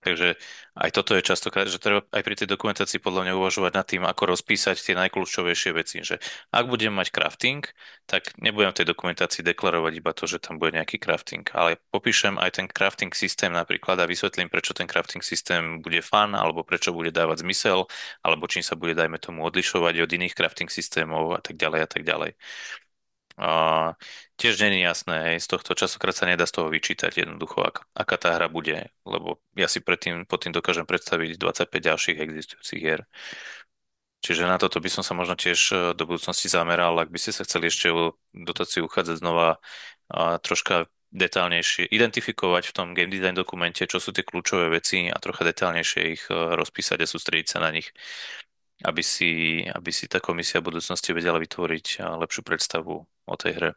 Takže aj toto je častokrát, že treba aj pri tej dokumentácii podľa mňa uvažovať nad tým, ako rozpísať tie najkľúčovejšie veci. Že ak budem mať crafting, tak nebudem v tej dokumentácii deklarovať iba to, že tam bude nejaký crafting, ale popíšem aj ten crafting systém napríklad a vysvetlím, prečo ten crafting systém bude fun, alebo prečo bude dávať zmysel, alebo čím sa bude, dajme tomu, odlišovať od iných crafting systémov a tak ďalej a tak ďalej. A tiež nie je jasné, hej, z tohto časokrát sa nedá z toho vyčítať jednoducho, aká tá hra bude, lebo ja si pod tým dokážem predstaviť 25 ďalších existujúcich hier. Čiže na toto by som sa možno tiež do budúcnosti zameral, ak by ste sa chceli ešte o dotáciu uchádzať znova troška detálnejšie identifikovať v tom game design dokumente, čo sú tie kľúčové veci a trocha detálnejšie ich rozpísať a sústrediť sa na nich, aby si tá komisia v budúcnosti vedela vytvoriť lepšiu predstavu o tej hre.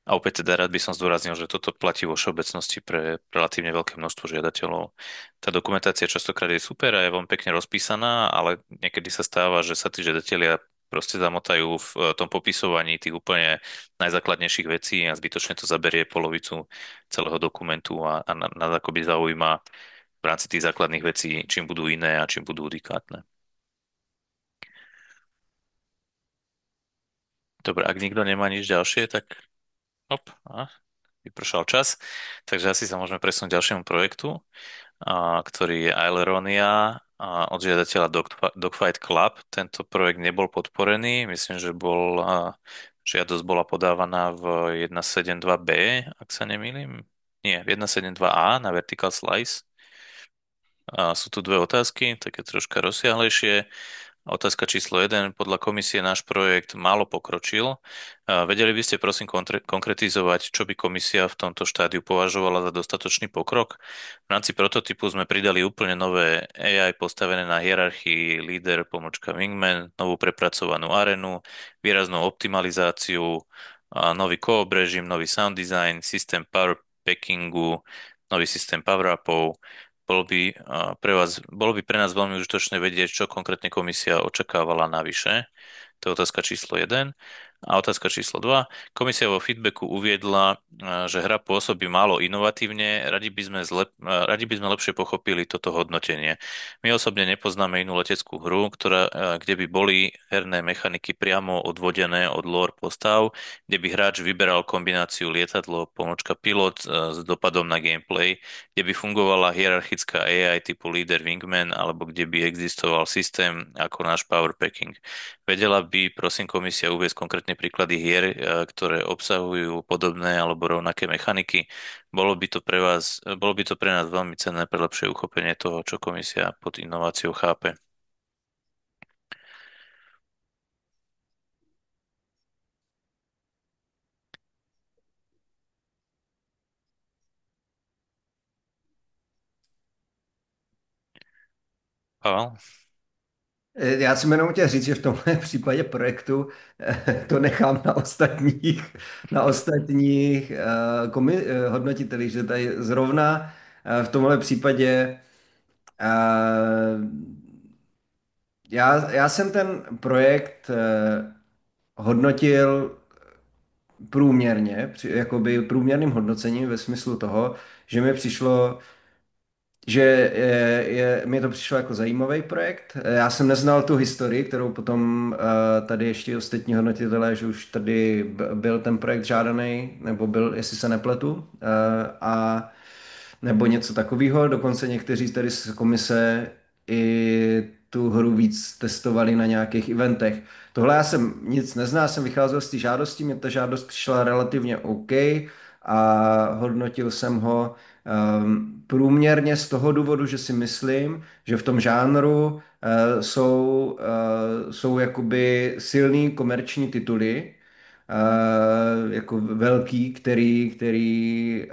A opäť teda rád by som zdôraznil, že toto platí vo všeobecnosti pre relatívne veľké množstvo žiadateľov. Tá dokumentácia častokrát je super a je veľmi pekne rozpísaná, ale niekedy sa stáva, že sa tí žiadatelia proste zamotajú v tom popisovaní tých úplne najzákladnejších vecí a zbytočne to zaberie polovicu celého dokumentu a nás akoby zaujíma v rámci tých základných vecí, čím budú iné a čím budú unikátne. Dobre, ak nikto nemá nič ďalšie, tak hop, vypršal čas, takže asi sa môžeme presunúť k ďalšiemu projektu, ktorý je Aileronia od žiadateľa Dogfight Club. Tento projekt nebol podporený, myslím, že žiadosť bola podávaná v 1.7.2b, ak sa nemýlim. Nie, v 1.7.2a na Vertical Slice. Sú tu dve otázky, také troška rozsiahlejšie. Otázka číslo 1. Podľa komisie náš projekt málo pokročil. Vedeli by ste prosím konkretizovať, čo by komisia v tomto štádiu považovala za dostatočný pokrok? V rámci prototypu sme pridali úplne nové AI postavené na hierarchii líder pomočka wingman, novú prepracovanú arenu, výraznú optimalizáciu, nový co-op režim, nový sound design, systém power packingu, nový systém power-upov. Bolo by pre nás veľmi užitočné vedieť, čo konkrétne komisia očakávala navyše. To je otázka číslo 1. A otázka číslo 2. Komisia vo feedbacku uviedla, že hra pôsobí málo inovatívne, radi by sme lepšie pochopili toto hodnotenie. My osobne nepoznáme inú leteckú hru, kde by boli herné mechaniky priamo odvodené od lore postav, kde by hráč vyberal kombináciu lietadlo, pomočka pilot s dopadom na gameplay, kde by fungovala hierarchická AI typu Leader Wingman, alebo kde by existoval systém ako náš Power Packing. Vedela by, prosím, komisia uviesť konkrétne príklady hier, ktoré obsahujú podobné alebo rovnaké mechaniky. Bolo by to pre nás veľmi cenné pre lepšie uchopenie toho, čo komisia pod inováciou chápe. Pavel? Já jsem jenom chtěl říct, že v tomhle případě projektu to nechám na ostatních hodnotitelích, že tady zrovna v tomhle případě já jsem ten projekt hodnotil průměrně, jakoby průměrným hodnocením ve smyslu toho, že mi přišlo, že mi to přišlo jako zajímavý projekt. Já jsem neznal tu historii, kterou potom tady ještě ostatní hodnotitelé, že už tady byl ten projekt žádaný, nebo byl, jestli se nepletu, a nebo něco takového. Dokonce někteří tady z komise i tu hru víc testovali na nějakých eventech. Tohle já jsem nic neznal, jsem vycházel z té žádosti, mě ta žádost přišla relativně OK a hodnotil jsem ho průměrně z toho důvodu, že si myslím, že v tom žánru jsou jakoby silný komerční tituly, jako velký, který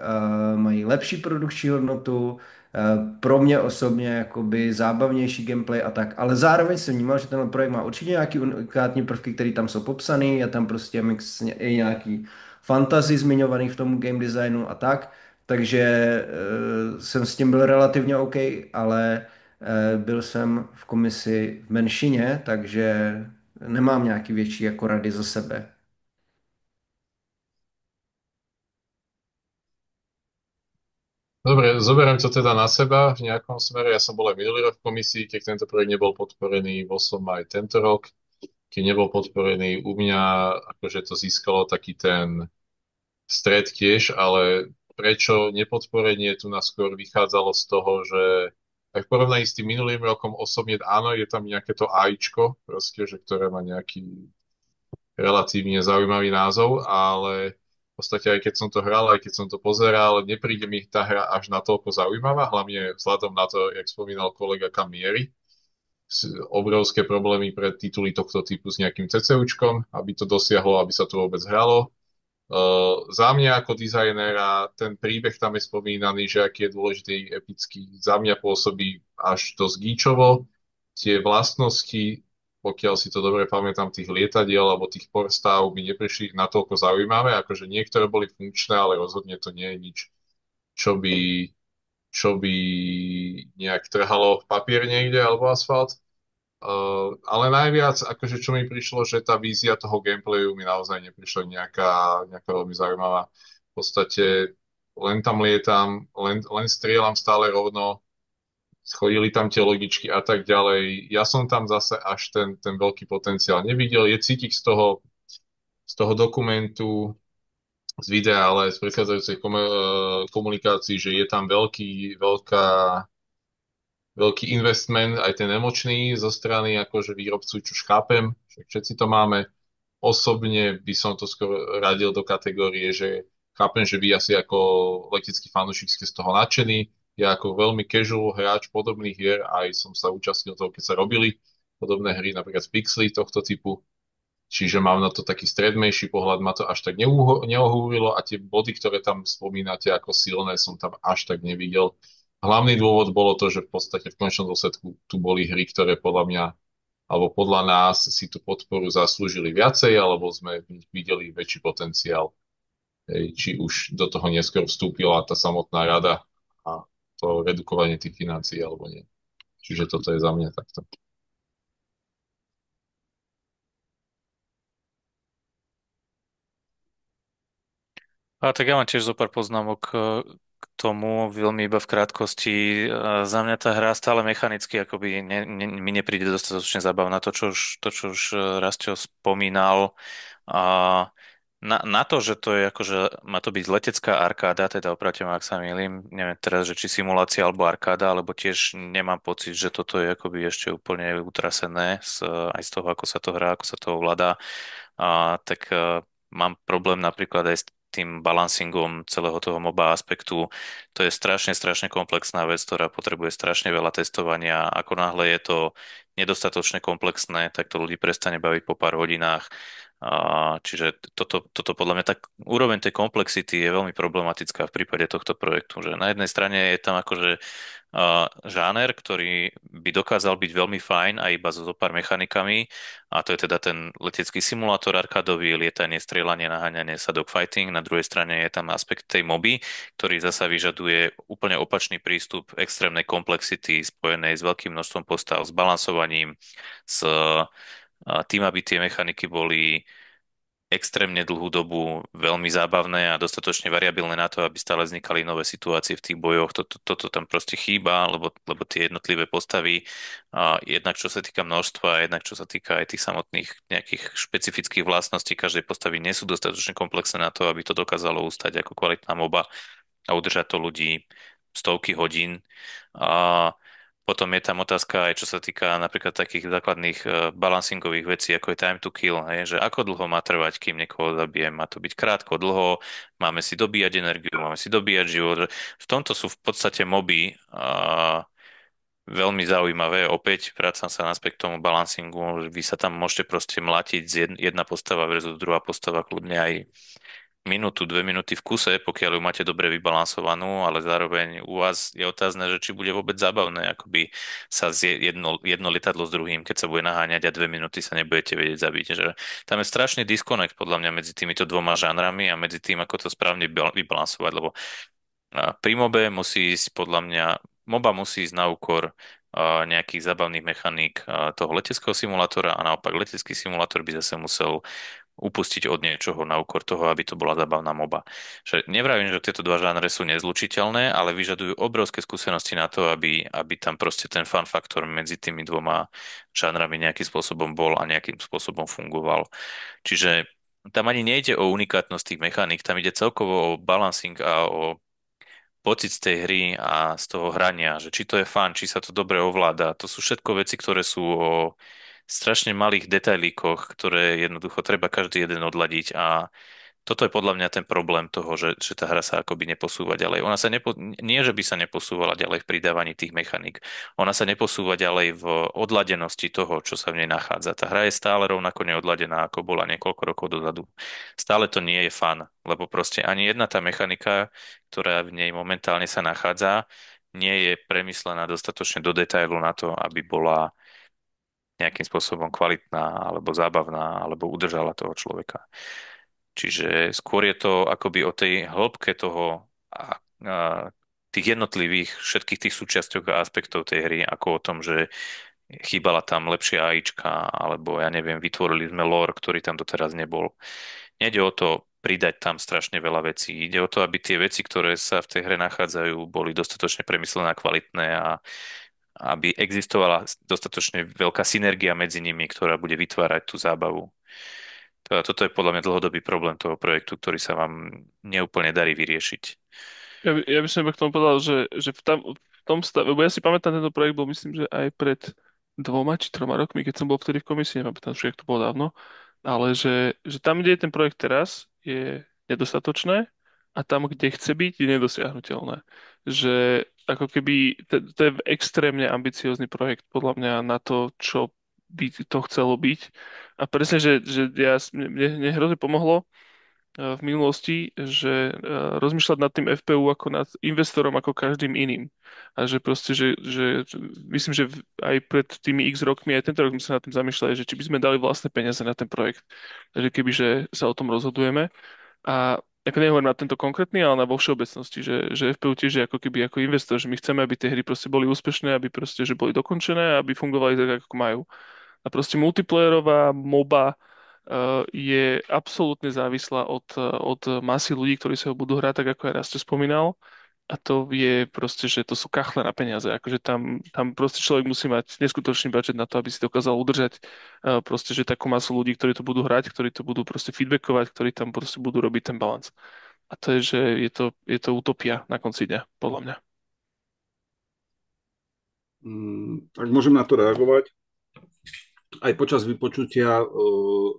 mají lepší produkční hodnotu, pro mě osobně jakoby zábavnější gameplay a tak, ale zároveň jsem vnímal, že ten projekt má určitě nějaký unikátní prvky, které tam jsou popsané, je tam prostě mix i nějaký fantasy zmiňovaný v tom game designu a tak, takže jsem s tím byl relativně OK, ale byl jsem v komisi v menšině, takže nemám nějaký větší jako rady za sebe. Dobre, zoberiem to teda na seba v nejakom smere. Ja som bol aj minulý rok v komisii, keď tento projekt nebol podporený, bol som aj tento rok, keď nebol podporený. U mňa akože to získalo taký ten stred tiež, ale prečo nepodporenie tu nás skôr vychádzalo z toho, že aj v porovnaní s tým minulým rokom osobne áno, je tam nejaké to AIčko, proste, že ktoré má nejaký relatívne zaujímavý názov, ale v podstate aj keď som to hral, aj keď som to pozeral, nepríde mi tá hra až natoľko zaujímavá, hlavne vzhľadom na to, jak spomínal kolega, kam mierí. Obrovské problémy pre tituly tohto typu s nejakým CCUčkom, aby to dosiahlo, aby sa to vôbec hralo. Za mňa ako dizajnéra ten príbeh tam je spomínaný, že aký je dôležitý, epický. Za mňa pôsobí až dosť gíčovo. Tie vlastnosti, pokiaľ si to dobre pamätám, tých lietadiel alebo tých porstáv mi neprišli natoľko zaujímavé, akože niektoré boli funkčné, ale rozhodne to nie je nič, čo by, čo by nejak trhalo papier niekde alebo asfalt. Ale najviac, akože čo mi prišlo, že tá vízia toho gameplayu mi naozaj neprišla nejaká veľmi zaujímavá. V podstate len tam lietam, len strieľam stále rovno, chodili tam tie logičky a tak ďalej. Ja som tam zase až ten veľký potenciál nevidel. Je cítiť z toho dokumentu, z videa, ale aj z predchádzajúcej komunikácii, že je tam veľký investment, aj ten emočný zo strany akože výrobcu, čo chápem, že všetci to máme. Osobne by som to skoro radil do kategórie, že chápem, že vy asi ako letecký fanúšik ste z toho nadšení. Ja ako veľmi casual hráč podobných hier, aj som sa účastnil toho, keď sa robili podobné hry, napríklad z Pixely tohto typu. Čiže mám na to taký stredmejší pohľad, ma to až tak neohúrilo a tie body, ktoré tam spomínate ako silné, som tam až tak nevidel. Hlavný dôvod bolo to, že v podstate v končnom dôsledku tu boli hry, ktoré podľa mňa alebo podľa nás si tú podporu zaslúžili viacej, alebo sme v nich videli väčší potenciál. Či už do toho neskôr vstúpila tá samotná rada a to redukovanie tých financií, alebo nie. Čiže toto je za mňa takto. A tak ja mám tiež zo pár poznámok k tomu, veľmi iba v krátkosti. Za mňa tá hra stále mechanicky akoby mi nepríde dostatočne zabavná. To, čo už Rastio spomínal, a na to, že to je akože, má to byť letecká arkáda, teda opravte ma, ak sa mýlim, neviem teraz, že či simulácia alebo arkáda, alebo tiež nemám pocit, že toto je akoby ešte úplne utrasené aj z toho, ako sa to hrá, ako sa to ovláda. Tak mám problém napríklad aj s tým balancingom celého toho MOBA aspektu. To je strašne, strašne komplexná vec, ktorá potrebuje strašne veľa testovania. Ako náhle je to nedostatočne komplexné, tak to ľudí prestane baviť po pár hodinách. Čiže toto podľa mňa tak úroveň tej komplexity je veľmi problematická v prípade tohto projektu, že na jednej strane je tam akože žáner, ktorý by dokázal byť veľmi fajn aj iba so pár mechanikami, a to je teda ten letecký simulátor arkádový, lietanie, strieľanie, naháňanie sa, dogfighting. Na druhej strane je tam aspekt tej moby, ktorý zasa vyžaduje úplne opačný prístup extrémnej komplexity spojenej s veľkým množstvom postav, s balansovaním, s tým, aby tie mechaniky boli extrémne dlhú dobu veľmi zábavné a dostatočne variabilné na to, aby stále vznikali nové situácie v tých bojoch. Toto tam proste chýba, lebo tie jednotlivé postavy, jednak čo sa týka množstva, a jednak čo sa týka aj tých samotných nejakých špecifických vlastností každej postavy, nie sú dostatočne komplexné na to, aby to dokázalo ustať ako kvalitná moba a udržať to ľudí stovky hodín. A potom je tam otázka aj čo sa týka napríklad takých základných balancingových vecí, ako je time to kill, hej, že ako dlho má trvať, kým niekoho zabijem. Má to byť krátko, dlho, máme si dobíjať energiu, máme si dobíjať život. V tomto sú v podstate moby veľmi zaujímavé. Opäť vracam sa naspäť k tomu balancingu, že vy sa tam môžete proste mlatiť jedna postava versus druhá postava kľudne aj minútu, 2 minúty v kuse, pokiaľ ju máte dobre vybalansovanú, ale zároveň u vás je otázne, že či bude vôbec zábavné, akoby sa jedno lietadlo s druhým, keď sa bude naháňať a 2 minúty sa nebudete vedieť zabiť. Že tam je strašný disconnect podľa mňa medzi týmito dvoma žánrami a medzi tým, ako to správne vybalansovať, lebo pri mobe musí ísť podľa mňa, moba musí ísť na úkor nejakých zábavných mechaník toho leteckého simulátora a naopak letecký simulátor by zase musel upustiť od niečoho na úkor toho, aby to bola zábavná MOBA. Že nevravím, že tieto dva žánre sú nezlučiteľné, ale vyžadujú obrovské skúsenosti na to, aby tam proste ten fun faktor medzi tými dvoma žánrami nejakým spôsobom bol a nejakým spôsobom fungoval. Čiže tam ani nejde o unikátnosť tých mechaník, tam ide celkovo o balancing a o pocit z tej hry a z toho hrania, že či to je fun, či sa to dobre ovláda. To sú všetko veci, ktoré sú o strašne malých detailíkoch, ktoré jednoducho treba každý jeden odladiť a toto je podľa mňa ten problém toho, že tá hra sa akoby neposúva ďalej. Ona sa nie, že by sa neposúvala ďalej v pridávaní tých mechaník. Ona sa neposúva ďalej v odladenosti toho, čo sa v nej nachádza. Tá hra je stále rovnako neodladená, ako bola niekoľko rokov dozadu. Stále to nie je fun, lebo proste ani jedna tá mechanika, ktorá v nej momentálne sa nachádza, nie je premyslená dostatočne do detailu na to, aby bola nejakým spôsobom kvalitná, alebo zábavná, alebo udržala toho človeka. Čiže skôr je to akoby o tej hĺbke toho a tých jednotlivých všetkých tých súčiasťok a aspektov tej hry, ako o tom, že chýbala tam lepšia AIčka, alebo ja neviem, vytvorili sme lore, ktorý tam doteraz nebol. Nejde o to pridať tam strašne veľa vecí. Ide o to, aby tie veci, ktoré sa v tej hre nachádzajú, boli dostatočne premyslené a kvalitné a aby existovala dostatočne veľká synergia medzi nimi, ktorá bude vytvárať tú zábavu. Toto je podľa mňa dlhodobý problém toho projektu, ktorý sa vám neúplne darí vyriešiť. Ja by som iba k tomu povedal, že v tom stave, lebo ja si pamätám, tento projekt bol, myslím, že aj pred 2 či 3 rokmi, keď som bol vtedy v komisii, nepamätám, že to bolo dávno, ale že tam, kde je ten projekt teraz, je nedostatočné a tam, kde chce byť, je nedosiahnutelné. Že ako keby, to je extrémne ambiciózny projekt, podľa mňa, na to, čo by to chcelo byť. A presne, že mne hrozne pomohlo v minulosti, že rozmýšľať nad tým FPU ako nad investorom, ako každým iným. A že proste, že myslím, že aj pred tými x rokmi, aj tento rok sme sa nad tým zamýšľali, že či by sme dali vlastné peniaze na ten projekt. Takže kebyže sa o tom rozhodujeme. A ako nehovorím na tento konkrétny, ale na vo všeobecnosti, že FPU tiež je ako keby ako investor, že my chceme, aby tie hry proste boli úspešné, aby proste, že boli dokončené, aby fungovali tak, ako majú. A proste multiplayerová MOBA je absolútne závislá od masy ľudí, ktorí sa ho budú hrať, tak ako aj raz ste spomínal. A to je proste, že to sú kachle na peniaze. Akože tam proste človek musí mať neskutočný budget na to, aby si dokázal udržať proste, že takú masu ľudí, ktorí to budú hrať, ktorí to budú proste feedbackovať, ktorí tam proste budú robiť ten balans. A to je, že je to utopia na konci dňa, podľa mňa. Tak môžem na to reagovať. Aj počas vypočutia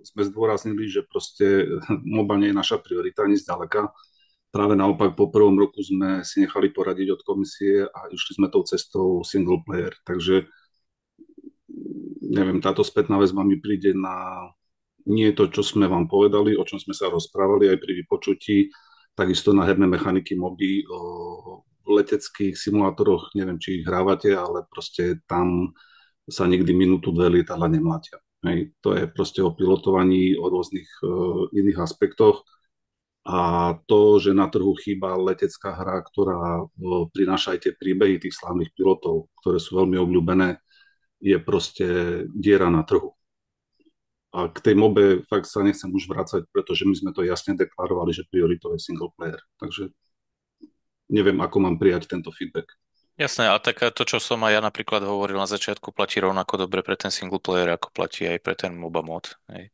sme zdôraznili, že proste MOBA nie je naša priorita ani zďaleka. Práve naopak, po prvom roku sme si nechali poradiť od komisie a išli sme tou cestou single player. Takže neviem, táto spätná väzba mi príde na nie to, čo sme vám povedali, o čom sme sa rozprávali aj pri vypočutí, takisto na herné mechaniky moby, v leteckých simulátoroch, neviem, či ich hrávate, ale proste tam sa nikdy minútu, dve lietadla nemlátia. Hej. To je proste o pilotovaní, o rôznych iných aspektoch. A to, že na trhu chýba letecká hra, ktorá prináša aj tie príbehy tých slávnych pilotov, ktoré sú veľmi obľúbené, je proste diera na trhu. A k tej mobe fakt sa nechcem už vrácať, pretože my sme to jasne deklarovali, že prioritou je single player. Takže neviem, ako mám prijať tento feedback. Jasné, a tak to, čo som aj ja napríklad hovoril na začiatku, platí rovnako dobre pre ten single player, ako platí aj pre ten MOBA mod. Hej.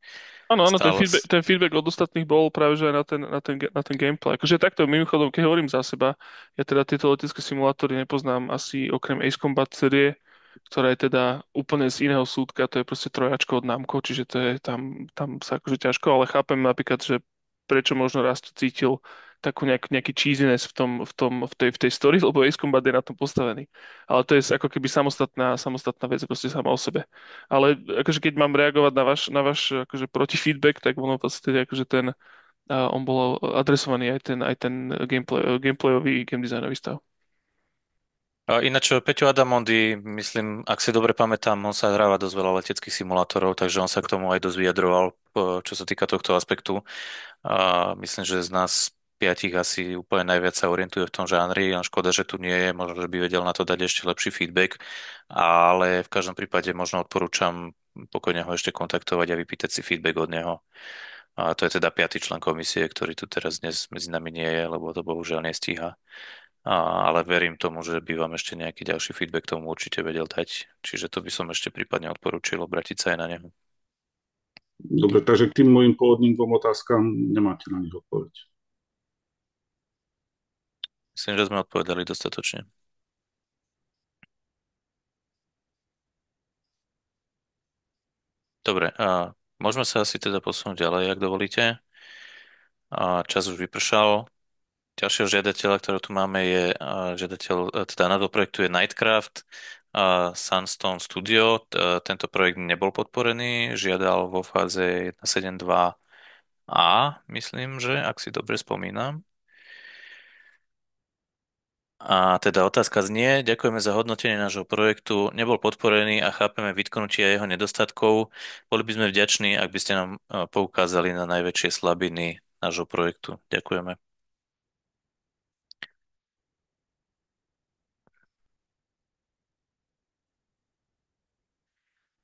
Áno, Stále ten feedback od ostatných bol práve že aj na ten gameplay. Akože takto, mimochodom, keď hovorím za seba, ja teda tieto letecké simulátory nepoznám asi okrem Ace Combat série, ktorá je teda úplne z iného súdka, to je proste trojačko od Namco, čiže to je tam sa akože ťažko, ale chápem napríklad, že prečo možno raz to cítil takú nejaký cheesiness v tej story, lebo Ace Combat je na tom postavený. Ale to je ako keby samostatná vec proste sama o sebe. Ale akože keď mám reagovať na váš akože protifeedback, tak ono v podstate akože on bol adresovaný aj ten gameplayový game designový stav. A ináč Peťo Adamondy, myslím, ak si dobre pamätám, on sa hráva dosť veľa leteckých simulátorov, takže on sa k tomu aj dosť vyjadroval, čo sa týka tohto aspektu. A myslím, že z nás piatich asi úplne najviac sa orientuje v tom žánri. A škoda, že tu nie je, možno, že by vedel na to dať ešte lepší feedback, ale v každom prípade možno odporúčam pokojne ho ešte kontaktovať a vypýtať si feedback od neho. A to je teda piaty člen komisie, ktorý tu teraz dnes medzi nami nie je, lebo to bohužiaľ nestíha. A, ale verím tomu, že by vám ešte nejaký ďalší feedback tomu určite vedel dať. Čiže to by som ešte prípadne odporúčil obrátiť sa aj na neho. Dobre, takže k tým mojim pôvodným dvom otázkam nemáte na nich odpoveď. Myslím, že sme odpovedali dostatočne. Dobre, a môžeme sa asi teda posunúť ďalej, ak dovolíte. A čas už vypršal. Ďalšieho žiadateľa, ktorého tu máme, je žiadateľ, teda názov projektu je Nightcraft Sunstone Studio. Tento projekt nebol podporený, žiadal vo fáze 1.7.2a, myslím, že, ak si dobre spomínam. A teda otázka znie, ďakujeme za hodnotenie nášho projektu, nebol podporený a chápeme vytknutie jeho nedostatkov. Boli by sme vďační, ak by ste nám poukázali na najväčšie slabiny nášho projektu. Ďakujeme.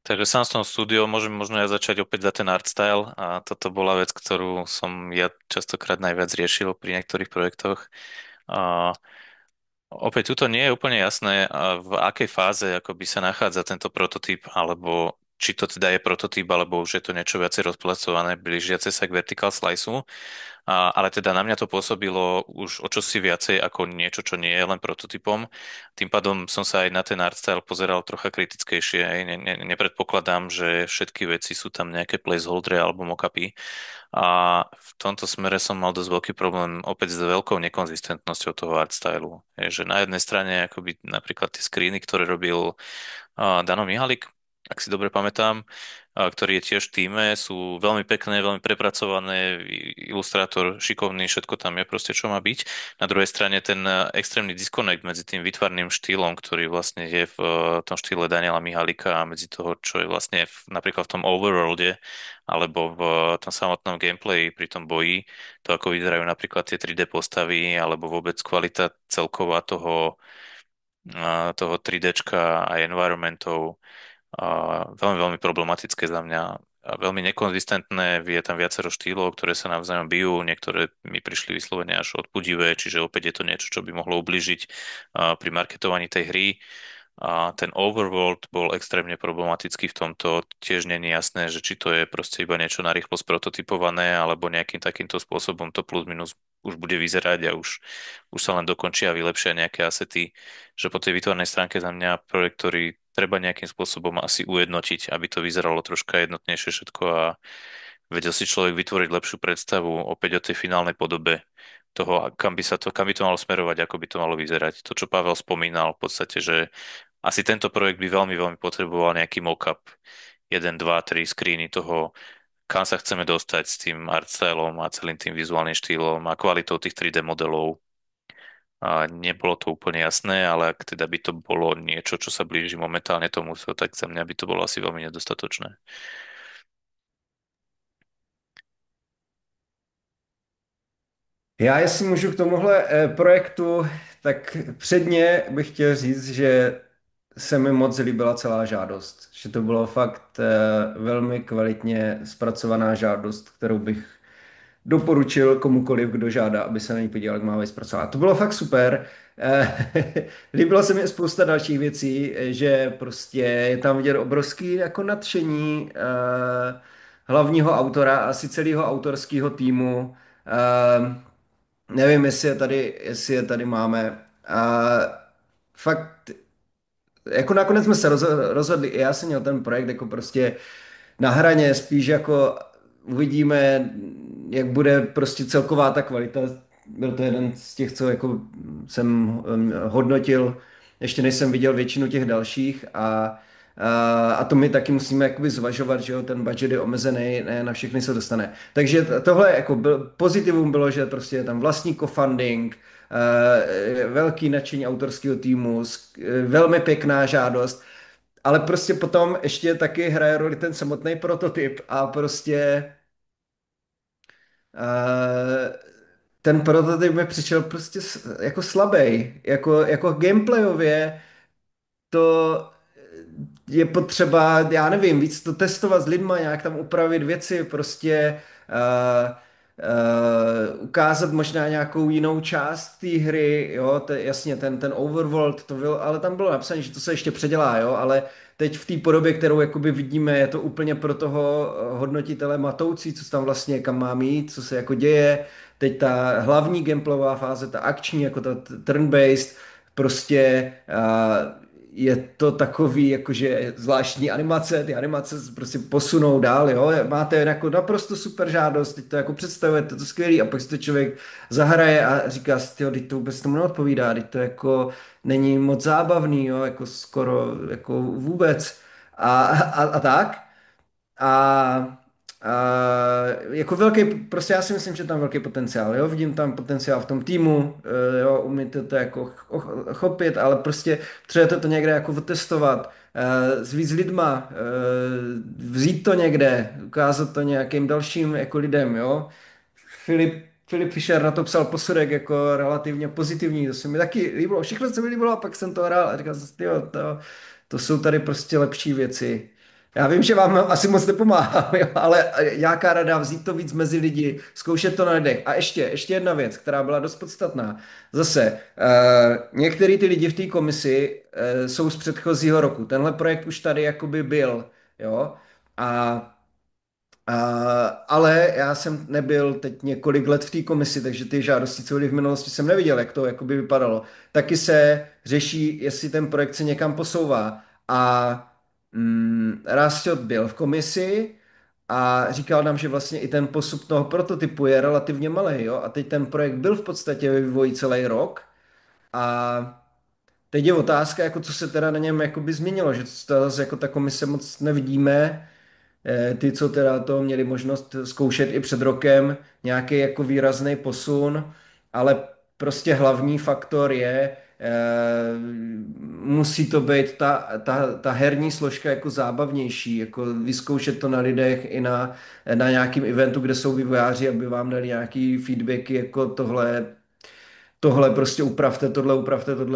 Takže Sandstorm Studio, môžem možno ja začať opäť za ten art style a toto bola vec, ktorú som ja častokrát najviac riešil pri niektorých projektoch. A opäť tuto nie je úplne jasné, v akej fáze akoby sa nachádza tento prototyp, alebo či to teda je prototyp, alebo už je to niečo viacej rozpracované, blížiace sa k vertical sliceu. Ale teda na mňa to pôsobilo už o čosi viacej ako niečo, čo nie je len prototypom. Tým pádom som sa aj na ten art style pozeral trocha kritickejšie. Nepredpokladám, že všetky veci sú tam nejaké placeholdery alebo mockupy. A v tomto smere som mal dosť veľký problém opäť s veľkou nekonzistentnosťou toho art stylu. Je, že na jednej strane akoby napríklad tie screeny, ktoré robil Dano Mihalik, ak si dobre pamätám, ktorý je tiež v tíme, sú veľmi pekné, veľmi prepracované, ilustrátor šikovný, všetko tam je proste, čo má byť. Na druhej strane ten extrémny disconnect medzi tým výtvarným štýlom, ktorý vlastne je v tom štýle Daniela Mihalika a medzi toho, čo je vlastne napríklad v tom overworlde, alebo v tom samotnom gameplay pri tom boji, to ako vyzerajú napríklad tie 3D postavy, alebo vôbec kvalita celková toho 3Dčka a environmentov veľmi, veľmi problematické za mňa a veľmi nekonzistentné. Je tam viacero štýlov, ktoré sa navzájom bijú, niektoré mi prišli vyslovene až odpudivé, čiže opäť je to niečo, čo by mohlo ubližiť pri marketovaní tej hry. A ten overworld bol extrémne problematický v tomto. Tiež nie je jasné, že či to je proste iba niečo narýchlo sprototypované, alebo nejakým takýmto spôsobom to plus minus už bude vyzerať a už sa len dokončia a vylepšia nejaké asety. Že po tej výtvarnej stránke za mňa projekt, ktorý treba nejakým spôsobom asi ujednotiť, aby to vyzeralo troška jednotnejšie všetko a vedel si človek vytvoriť lepšiu predstavu opäť o tej finálnej podobe toho, kam by to malo smerovať, ako by to malo vyzerať. To, čo Pavel spomínal v podstate, že asi tento projekt by veľmi, veľmi potreboval nejaký mock-up, 1, 2, 3 screeny toho, kam sa chceme dostať s tým art stylom a celým tým vizuálnym štýlom a kvalitou tých 3D modelov. A nebolo to úplne jasné, ale ak teda by to bolo niečo, čo sa blíži momentálne tomu, tak za mňa by to bolo asi veľmi nedostatočné. Já, jestli můžu k tomuhle projektu, tak předně bych chtěl říct, že se mi moc líbila celá žádost. Že to bylo fakt velmi kvalitně zpracovaná žádost, kterou bych doporučil komukoliv, kdo žádá, aby se na ní podíval, jak má být zpracovaná. To bylo fakt super. Líbilo se mi spousta dalších věcí, že prostě je tam vidět obrovský jako nadšení hlavního autora, asi celého autorského týmu. Nevím, jestli je tady máme. Fakt, jako nakonec jsme se rozhodli, i já jsem měl ten projekt jako prostě na hraně, spíš jako uvidíme, jak bude prostě celková ta kvalita. Byl to jeden z těch, co jako jsem hodnotil, ještě než jsem viděl většinu těch dalších a to my taky musíme jakoby zvažovat, že jo, ten budget je omezený, ne na všechny se dostane. Takže tohle jako pozitivum bylo, že prostě je tam vlastní co-funding, velký nadšení autorského týmu, velmi pěkná žádost, ale prostě potom ještě taky hraje roli ten samotný prototyp a prostě ten prototyp mi přišel prostě jako slabý, jako gameplayově to je potřeba, já nevím, víc to testovat s lidma, nějak tam upravit věci, prostě ukázat možná nějakou jinou část té hry, jo, jasně, ten Overworld, to byl, ale tam bylo napsané, že to se ještě předělá, jo, ale teď v té podobě, kterou jakoby vidíme, je to úplně pro toho hodnotitele matoucí, co se tam vlastně kam má mít, co se jako děje. Teď ta hlavní gameplayová fáze, ta akční, jako ta turn-based, prostě je to takový jakože zvláštní animace, ty animace se prostě posunou dál, jo, máte jako naprosto super žádost, teď to jako představujete, to skvělý a pak si to člověk zahraje a říká si, tyjo, teď to vůbec tomu neodpovídá, teď to jako není moc zábavný, jo, jako skoro, jako vůbec a tak. A, a jako velký, prostě já si myslím, že tam velký potenciál, jo, vidím tam potenciál v tom týmu, jo, umíte to jako chopit, ale prostě potřebujete to někde jako otestovat, s víc lidma, vzít to někde, ukázat to nějakým dalším jako lidem, jo. Filip Fischer na to psal posudek jako relativně pozitivní, to se mi taky líbilo, všechno se mi líbilo a pak jsem to hrál a říkal jsem si, tyjo, to jsou tady prostě lepší věci. Já vím, že vám asi moc nepomáhám, jo, ale jaká rada vzít to víc mezi lidi, zkoušet to na lidech. A ještě jedna věc, která byla dost podstatná. Zase, některý ty lidi v té komisi jsou z předchozího roku. Tenhle projekt už tady jakoby byl, jo. A ale já jsem nebyl teď několik let v té komisi, takže ty žádosti, co byly v minulosti, jsem neviděl, jak to jakoby vypadalo. Taky se řeší, jestli ten projekt se někam posouvá. A Rastot byl v komisi a říkal nám, že vlastně i ten postup toho prototypu je relativně malý, jo? A teď ten projekt byl v podstatě ve vývoji celý rok a teď je otázka, jako co se teda na něm jakoby změnilo, že to zase jako ta komise moc nevidíme. Ty, co teda to měli možnost zkoušet i před rokem, nějaký jako výrazný posun, ale prostě hlavní faktor je, musí to být ta herní složka jako zábavnější, jako vyzkoušet to na lidech i na nějakým eventu, kde jsou vývojáři, aby vám dali nějaký feedbacky, jako tohle prostě upravte, tohle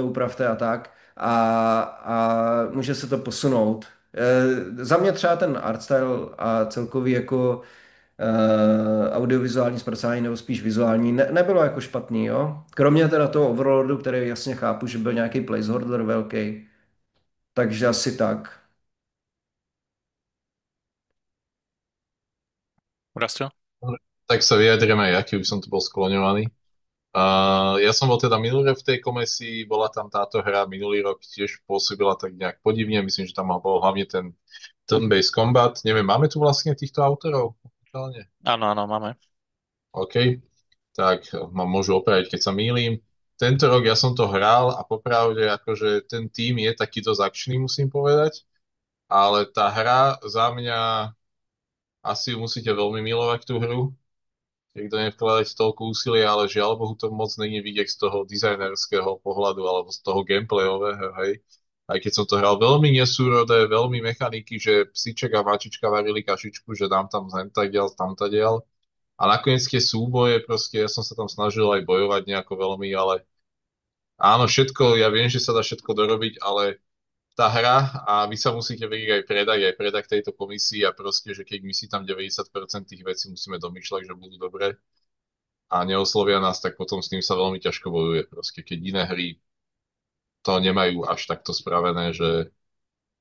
upravte a tak. A může se to posunout. Za mě třeba ten art style a celkový jako audiovizuální zpracování nebo spíš vizuální nebylo jako špatný, jo. Kromě teda toho Overlordu, který jasně chápu, že byl nějaký placeholder velký. Takže asi tak. Rastio? Tak sa vyjadrím aj ja, keby som tu bol skloňovaný. Ja som bol teda minulý rok v tej komisii, bola tam táto hra, minulý rok tiež pôsobila tak nejak podivne, myslím, že tam bol hlavne ten turn-based combat. Neviem, máme tu vlastne týchto autorov? Áno, áno, máme. OK, tak ma môžu opraviť, keď sa mýlim. Tento rok ja som to hral a popravde akože ten tým je taký dosť akčný, musím povedať, ale tá hra za mňa asi ju musíte veľmi milovať tú hru, keď do nej vkladáte toľko úsilia, ale žiaľ Bohu to moc není vidieť z toho dizajnerského pohľadu alebo z toho gameplayového, hej. Aj keď som to hral veľmi nesúrodé, veľmi mechaniky, že psiček a mačička varili kašičku, že dám tam hentadiaľ, tamtadiaľ. A nakoniec tie súboje, proste ja som sa tam snažil aj bojovať nejako veľmi, ale áno, všetko, ja viem, že sa dá všetko dorobiť, ale tá hra a vy sa musíte vedieť aj predať tejto komisii a proste, že keď my si tam 90% tých vecí musíme domýšľať, že budú dobré a neoslovia nás, tak potom s tým sa veľmi ťažko bojuje. Proste keď iné hry to nemajú až takto spravené, že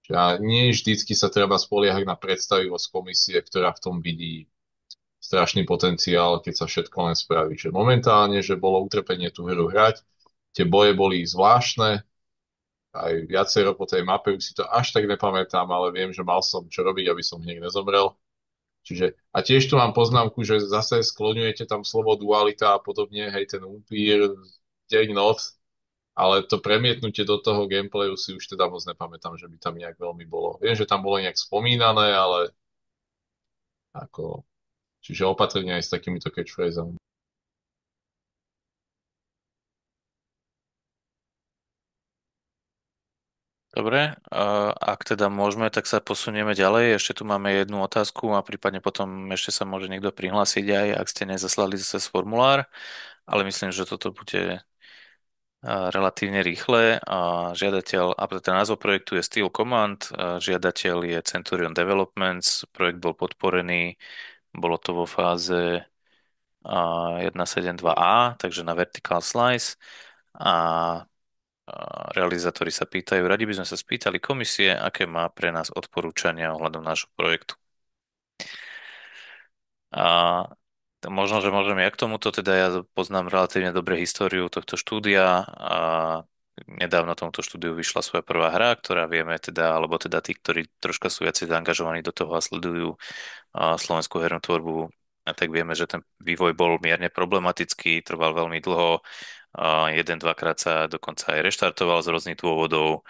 a nie vždycky sa treba spoliehať na predstavivosť komisie, ktorá v tom vidí strašný potenciál, keď sa všetko len spraví. Že momentálne, že bolo utrpenie tú hru hrať, tie boje boli zvláštne, aj viacero po tej mape, už si to až tak nepamätám, ale viem, že mal som čo robiť, aby som hneď nezomrel. Čiže, a tiež tu mám poznámku, že zase skloňujete tam slovo dualita a podobne, hej, ten upír, deň, noc, ale to premietnutie do toho gameplayu si už teda moc nepamätám, že by tam nejak veľmi bolo. Viem, že tam bolo nejak spomínané, ale ako, čiže opatrne aj s takýmito catchphrasami. Dobre, ak teda môžeme, tak sa posunieme ďalej. Ešte tu máme jednu otázku a prípadne potom ešte sa môže niekto prihlásiť aj, ak ste nezaslali zase formulár, ale myslím, že toto bude relatívne rýchle. A žiadateľ, a ten názov projektu je Steel Command, žiadateľ je Centurion Developments, projekt bol podporený, bolo to vo fáze 1.7.2a, takže na Vertical Slice a realizátori sa pýtajú, radi by sme sa spýtali komisie, aké má pre nás odporúčania ohľadom nášho projektu. A možno, že môžem ja k tomuto, teda ja poznám relatívne dobre históriu tohto štúdia a nedávno tomuto štúdiu vyšla svoja prvá hra, ktorá vieme teda, alebo teda tí, ktorí troška sú viacej zaangažovaní do toho a sledujú slovenskú hernú tvorbu, a tak vieme, že ten vývoj bol mierne problematický, trval veľmi dlho, jeden, dvakrát sa dokonca aj reštartoval z rôznych dôvodov.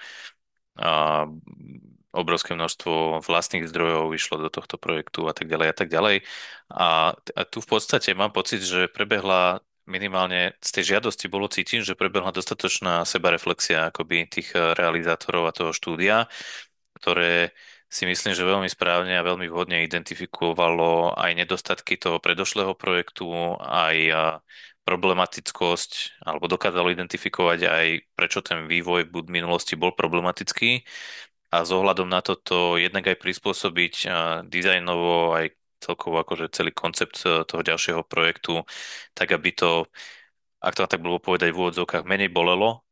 A obrovské množstvo vlastných zdrojov išlo do tohto projektu a tak ďalej a tak ďalej. A tu v podstate mám pocit, že prebehla minimálne z tej žiadosti bolo cítiť, že prebehla dostatočná sebareflexia akoby tých realizátorov a toho štúdia, ktoré si myslím, že veľmi správne a veľmi vhodne identifikovalo aj nedostatky toho predošlého projektu, aj problematickosť, alebo dokázalo identifikovať aj prečo ten vývoj v minulosti bol problematický a s ohľadom na toto jednak aj prispôsobiť dizajnovo aj celkovo akože celý koncept toho ďalšieho projektu, tak aby to, ak to tak bolo povedať v úvodzovkách, menej bolelo.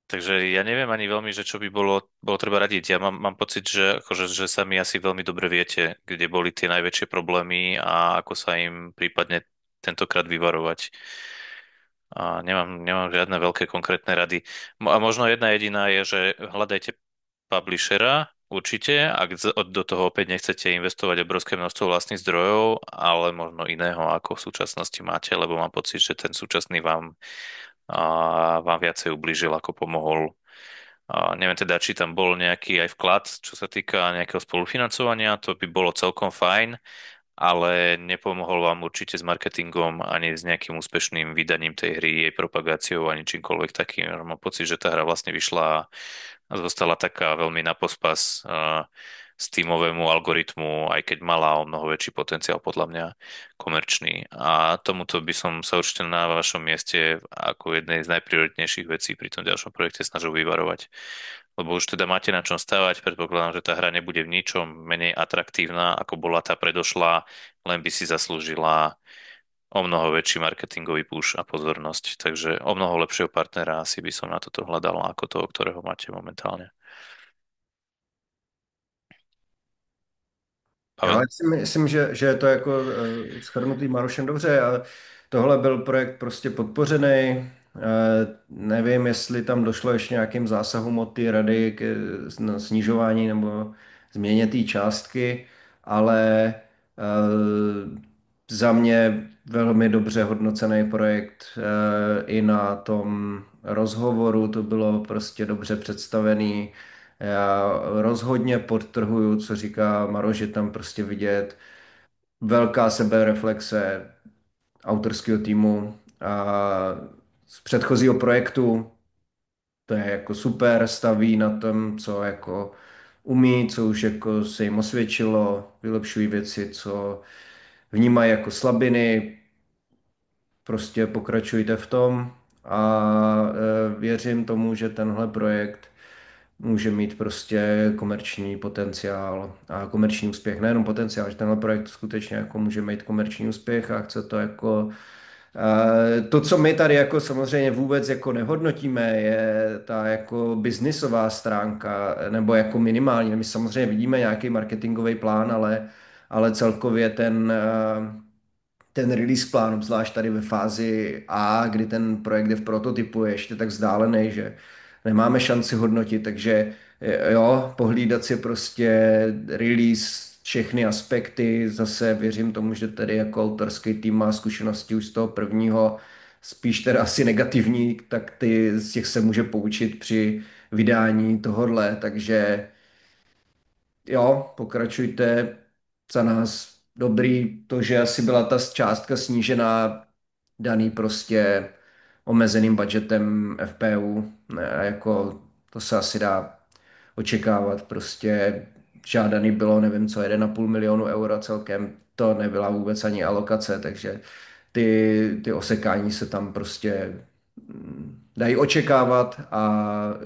Takže ja neviem ani veľmi, že čo by bolo treba radiť. Ja mám pocit, že sami asi veľmi dobre viete, kde boli tie najväčšie problémy a ako sa im prípadne tentokrát vyvarovať. A nemám žiadne veľké konkrétne rady. A možno jedna jediná je, že hľadajte publishera, určite, ak do toho opäť nechcete investovať obrovské množstvo vlastných zdrojov, ale možno iného, ako v súčasnosti máte, lebo mám pocit, že ten súčasný vám viacej ublížil, ako pomohol. Neviem teda, či tam bol nejaký aj vklad, čo sa týka nejakého spolufinancovania, to by bolo celkom fajn, ale nepomohol vám určite s marketingom ani s nejakým úspešným vydaním tej hry, jej propagáciou ani čímkoľvek takým. Mám pocit, že tá hra vlastne vyšla a zostala taká veľmi na pospas Steamovému algoritmu, aj keď mala o mnoho väčší potenciál podľa mňa komerčný. A tomuto by som sa určite na vašom mieste ako jednej z najprioritnejších vecí pri tom ďalšom projekte snažil vyvarovať. Lebo už teda máte na čom stavať, predpokladám, že tá hra nebude v ničom menej atraktívna, ako bola tá predošlá, len by si zaslúžila o mnoho väčší marketingový push a pozornosť. Takže o mnoho lepšieho partnera asi by som na toto hľadal ako toho, ktorého máte momentálne. Já Pavel? si myslím, že je to jako shrnutý Marošem dobře, ale tohle byl projekt prostě podpořený. Nevím, jestli tam došlo ještě nějakým zásahům od té rady k snižování nebo změně té částky, ale za mě velmi dobře hodnocený projekt. I na tom rozhovoru to bylo prostě dobře představený. Já rozhodně podtrhuju, co říká Maroš, že tam prostě vidět velká sebereflexe autorského týmu a z předchozího projektu. To je jako super, staví na tom, co jako umí, co už jako se jim osvědčilo, vylepšují věci, co vnímají jako slabiny, prostě pokračujte v tom a věřím tomu, že tenhle projekt může mít prostě komerční potenciál a komerční úspěch. Nejenom potenciál, že tenhle projekt skutečně jako může mít komerční úspěch a chce to jako to, co my tady jako samozřejmě vůbec jako nehodnotíme, je ta jako biznisová stránka, nebo jako minimální. My samozřejmě vidíme nějaký marketingový plán, ale celkově ten release plán, obzvlášť tady ve fázi A, kdy ten projekt je v prototypu, je ještě tak vzdálený, že nemáme šanci hodnotit, takže jo, pohlídat si prostě release, všechny aspekty, zase věřím tomu, že tady jako autorský tým má zkušenosti už z toho prvního, spíš teda asi negativní, tak z těch se může poučit při vydání tohodle, takže jo, pokračujte za nás. Dobrý to, že asi byla ta částka snížená, daný prostě omezeným budgetem FPU. Ne, a jako to se asi dá očekávat. Prostě žádaný bylo, nevím co, 1,5 milionu euro celkem. To nebyla vůbec ani alokace, takže ty osekání se tam prostě dají očekávat a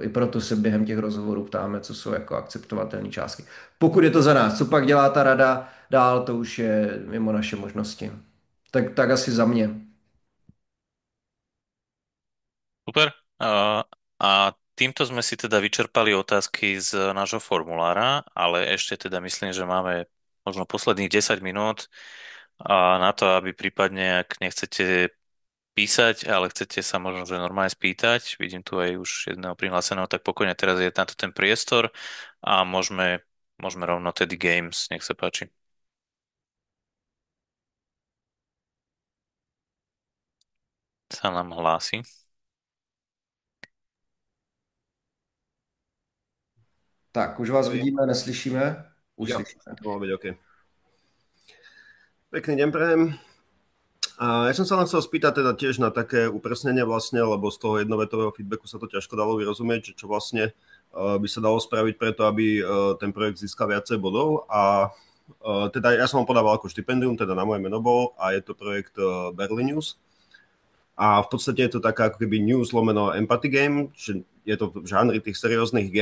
i proto se během těch rozhovorů ptáme, co jsou jako akceptovatelné částky. Pokud je to za nás, co pak dělá ta rada dál, to už je mimo naše možnosti. Tak asi za mě. Super. A, a týmto sme si teda vyčerpali otázky z nášho formulára, ale ešte teda myslím, že máme možno posledných 10 minút na to, aby prípadne, ak nechcete písať, ale chcete sa možno, že normálne spýtať, vidím tu aj už jedného prihláseného, tak pokojne teraz je na to ten priestor a môžeme rovno tedy Games, nech sa páči. Sa nám hlási. Tak, už vás vidíme, neslyšíme? Už Ja, slyšíme. to má byť OK. Pekný deň prajem. A ja som sa len chcel spýtať teda tiež na také upresnenie vlastne, lebo z toho jednovetového feedbacku sa to ťažko dalo vyrozumieť, že čo vlastne by sa dalo spraviť preto, aby ten projekt získal viacej bodov. A teda ja som ho podával ako štipendium, teda na moje meno bol, a je to projekt Berlinius. A v podstate je to taká ako keby news lomeno empathy game, že je to v žánri tých serióznych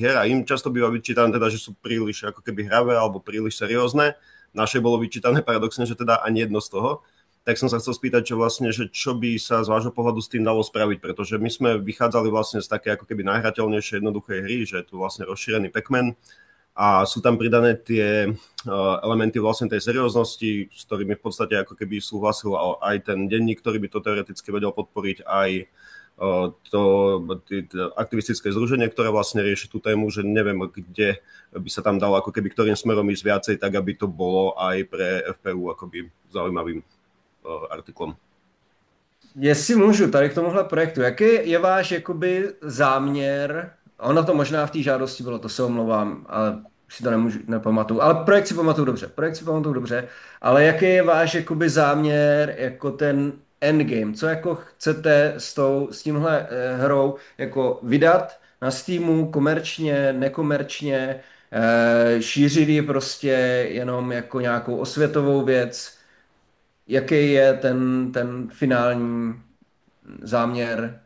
hier a im často býva vyčítané teda, že sú príliš ako keby hravé alebo príliš seriózne. Našej bolo vyčítané paradoxne, že teda ani jedno z toho. Tak som sa chcel spýtať, že čo by sa z vášho pohľadu s tým dalo spraviť, pretože my sme vychádzali vlastne z také ako keby najhrateľnejšej jednoduchej hry, že je tu vlastne rozšírený Pac-Man a sú tam pridané tie elementy vlastne tej serióznosti, s ktorými v podstate ako keby súhlasil aj ten denník, ktorý by to teoreticky vedel podporiť, aj to aktivistické združenie, ktoré vlastne rieši tú tému, že neviem, kde by sa tam dalo ako keby ktorým smerom ísť viacej, tak aby to bolo aj pre FPU akoby zaujímavým artiklom. Jestli můžu tady k tomuhle projektu, jaký je váš jakoby záměr? Ono to možná v té žádosti bylo, to se omlouvám, ale si to nepamatuju. Ale projekt si pamatuju dobře. Ale jaký je váš jakoby záměr jako ten endgame? Co jako chcete s tímhle hrou jako vydat na Steamu komerčně, nekomerčně, šířit ji prostě jenom jako nějakou osvětovou věc? Jaký je ten finální záměr